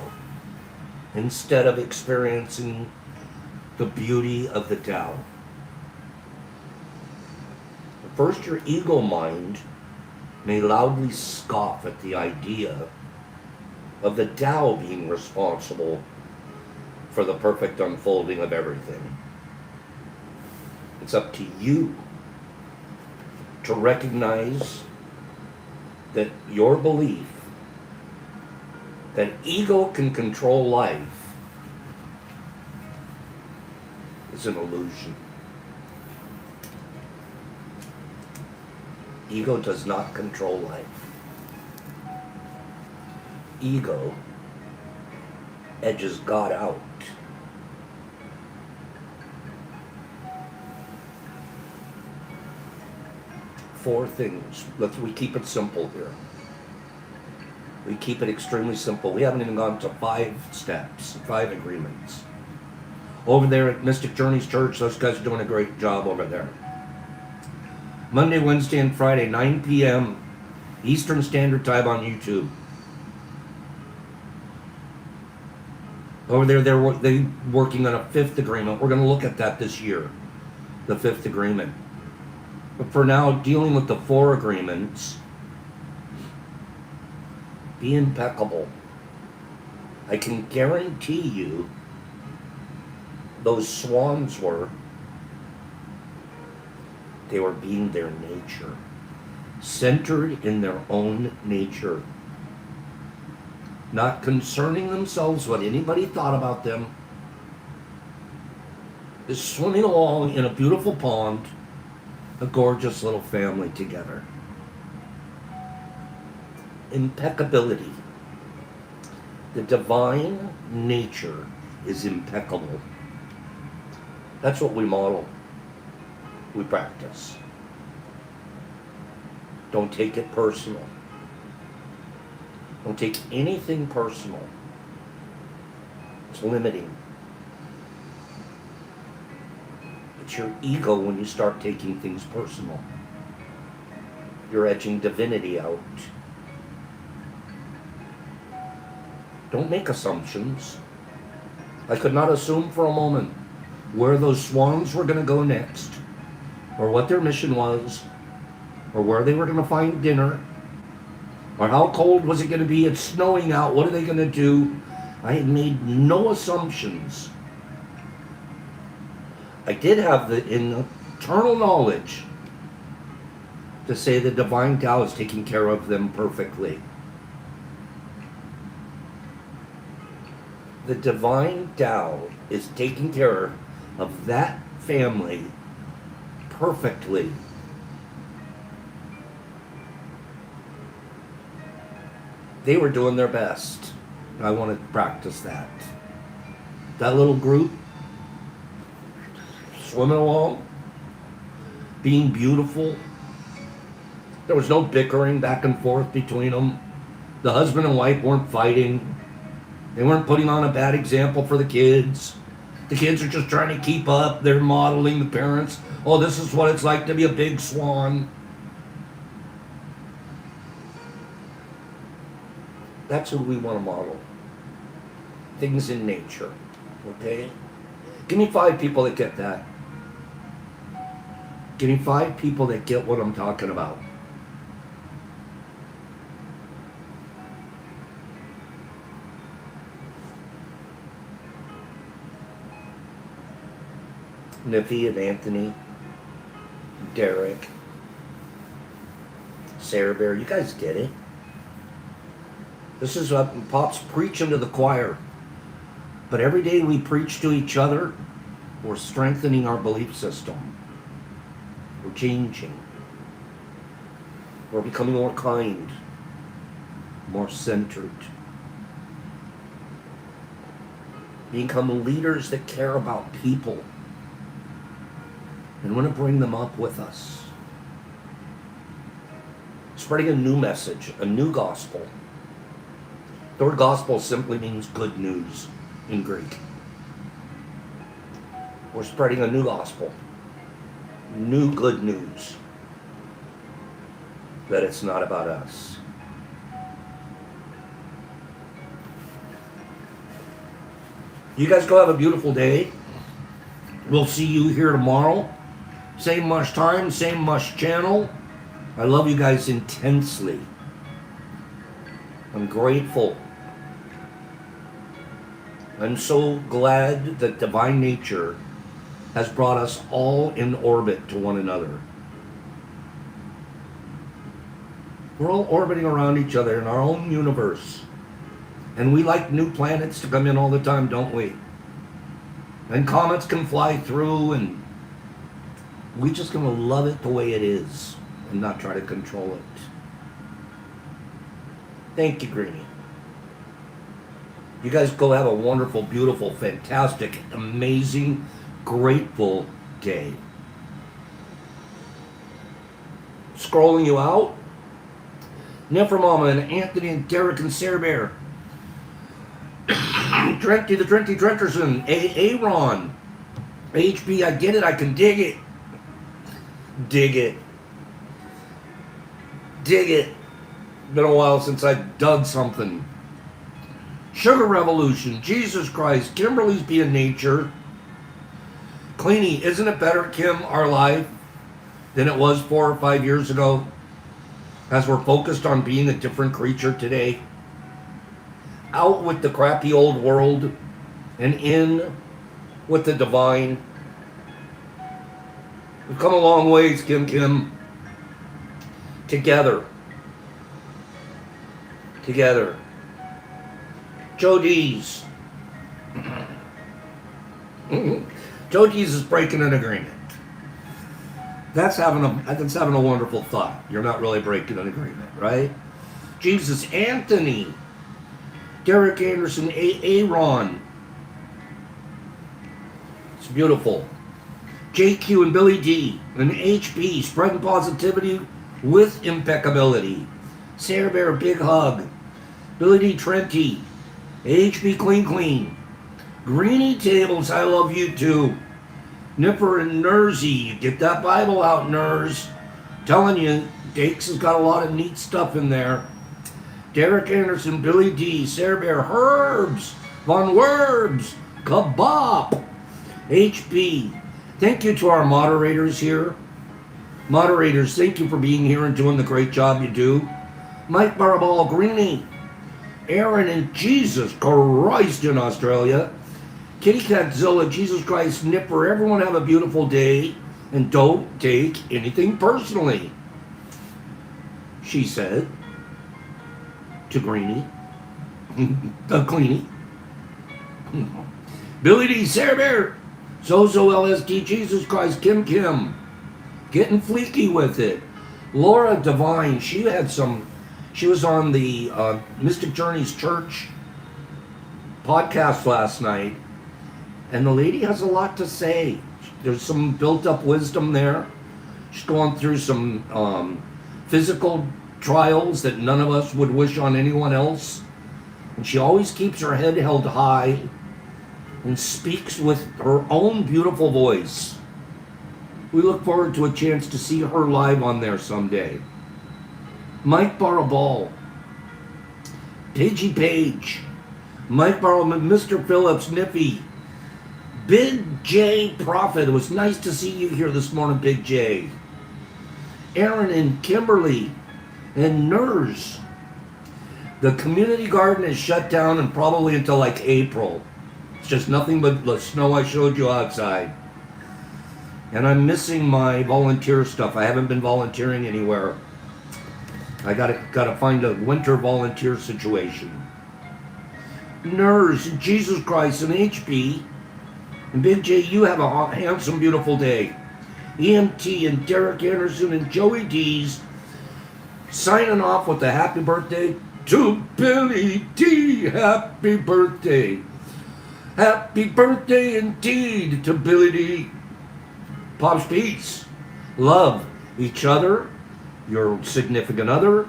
instead of experiencing the beauty of the Tao. First, your ego mind may loudly scoff at the idea of the Tao being responsible for the perfect unfolding of everything. It's up to you to recognize that your belief that ego can control life is an illusion. Ego does not control life. Ego edges God out. Four things. We keep it simple here. We keep it extremely simple. We haven't even gone to 5 steps, 5 agreements. Over there at Mystic Journeys Church, those guys are doing a great job over there. Monday, Wednesday, and Friday, 9 p.m. Eastern Standard Time on YouTube. Over there, they're working on a 5th agreement. We're going to look at that this year, the 5th agreement. But for now, dealing with the 4 agreements, be impeccable. I can guarantee you those swans they were being their nature, centered in their own nature, not concerning themselves what anybody thought about them, is swimming along in a beautiful pond, a gorgeous little family together. Impeccability. The divine nature is impeccable. That's what we model. We practice. Don't take it personal. Don't take anything personal. It's limiting. It's your ego when you start taking things personal. You're edging divinity out. Don't make assumptions. I could not assume for a moment where those swans were going to go next, or what their mission was, or where they were going to find dinner, or how cold was it going to be. It's snowing out. What are they going to do? I had made no assumptions. I did have the internal knowledge to say the divine Tao is taking care of them perfectly. The divine Tao is taking care of that family perfectly. They were doing their best. I want to practice that. That little group, swimming along, being beautiful. There was no bickering back and forth between them. The husband and wife weren't fighting. They weren't putting on a bad example for the kids. The kids are just trying to keep up. They're modeling the parents. Oh, this is what it's like to be a big swan. That's who we want to model. Things in nature. Okay? Give me 5 people that get that. Give me 5 people that get what I'm talking about. Niffy and Anthony, Derek, Sarah Bear, you guys get it. This is what Pop's preaching to the choir. But every day we preach to each other, we're strengthening our belief system. We're changing. We're becoming more kind, more centered. become leaders that care about people and want to bring them up with us. Spreading a new message, a new gospel. The word gospel simply means good news in Greek. We're spreading a new gospel, new good news, that it's not about us. You guys go have a beautiful day. We'll see you here tomorrow. Same mush time, same mush channel. I love you guys intensely. I'm grateful. I'm so glad that divine nature has brought us all in orbit to one another. We're all orbiting around each other in our own universe. And we like new planets to come in all the time, don't we? And comets can fly through, and we just gonna love it the way it is and not try to control it. Thank you, Greenie. You guys go have a wonderful, beautiful, fantastic, amazing, grateful day. Scrolling you out, Neframama and Anthony and Derek and Sarah Bear. Drenty the Drenty Drenterson, Aaron, HB, I get it, I can dig it. Dig it. Dig it. Been a while since I dug something. Sugar Revolution, Jesus Christ, Kimberly's Being Nature. Cleanie, isn't it better, Kim, our life, than it was 4 or 5 years ago? As we're focused on being a different creature today. Out with the crappy old world and in with the divine. We've come a long ways, Kim. Together. Joe D's. Joe D's is breaking an agreement. That's having a wonderful thought. You're not really breaking an agreement, right? Jesus Anthony. Derek Anderson, Aaron. It's beautiful. JQ and Billy D. And HB, spreading positivity with impeccability. Sarah Bear, big hug. Billy D. Trenty. HB Clean. Greenie Tables, I love you too. Nipper and Nursey, get that Bible out, Nurs. Telling you, Dakes has got a lot of neat stuff in there. Derek Anderson, Billy D, Sarah Bear, Herbs, Von Werbs, Kabop, HB. Thank you to our moderators here. Moderators, thank you for being here and doing the great job you do. Mike Barabal, Greenie, Aaron and Jesus Christ in Australia. Kitty Catzilla, Jesus Christ, Nipper, everyone have a beautiful day and don't take anything personally, she said to Greenie, Cleanie. Billy D, Sarah Bear, Zozo LSD, Jesus Christ, Kim, getting fleeky with it. Laura Divine, she was on the Mystic Journeys Church podcast last night, and the lady has a lot to say. There's some built-up wisdom there. She's going through some physical trials that none of us would wish on anyone else. And she always keeps her head held high and speaks with her own beautiful voice. We look forward to a chance to see her live on there someday. Mike Barabal, Pagey Page, Mike Barabal, Mr. Phillips, Niffy, Big J Prophet. It was nice to see you here this morning, Big J. Aaron and Kimberly and Nurs. The community garden is shut down and probably until like April. It's just nothing but the snow I showed you outside. And I'm missing my volunteer stuff. I haven't been volunteering anywhere. I gotta find a winter volunteer situation. Nurs and Jesus Christ and HB and Big J, you have a handsome, beautiful day. EMT and Derek Anderson and Joey D's signing off with a happy birthday to Billy D. Happy birthday. Happy birthday indeed to Billy D. Pops Peace. Love each other, your significant other,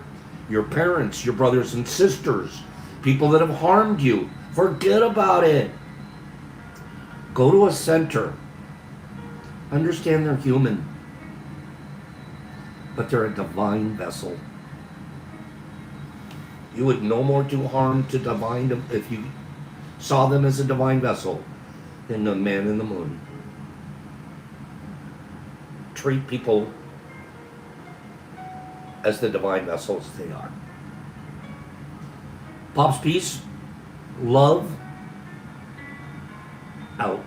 your parents, your brothers and sisters, people that have harmed you. Forget about it. Go to a center. Understand they're human, but they're a divine vessel. You would no more do harm to divine if you saw them as a divine vessel than the man in the moon. Treat people as the divine vessels they are. Pops Peace, love out.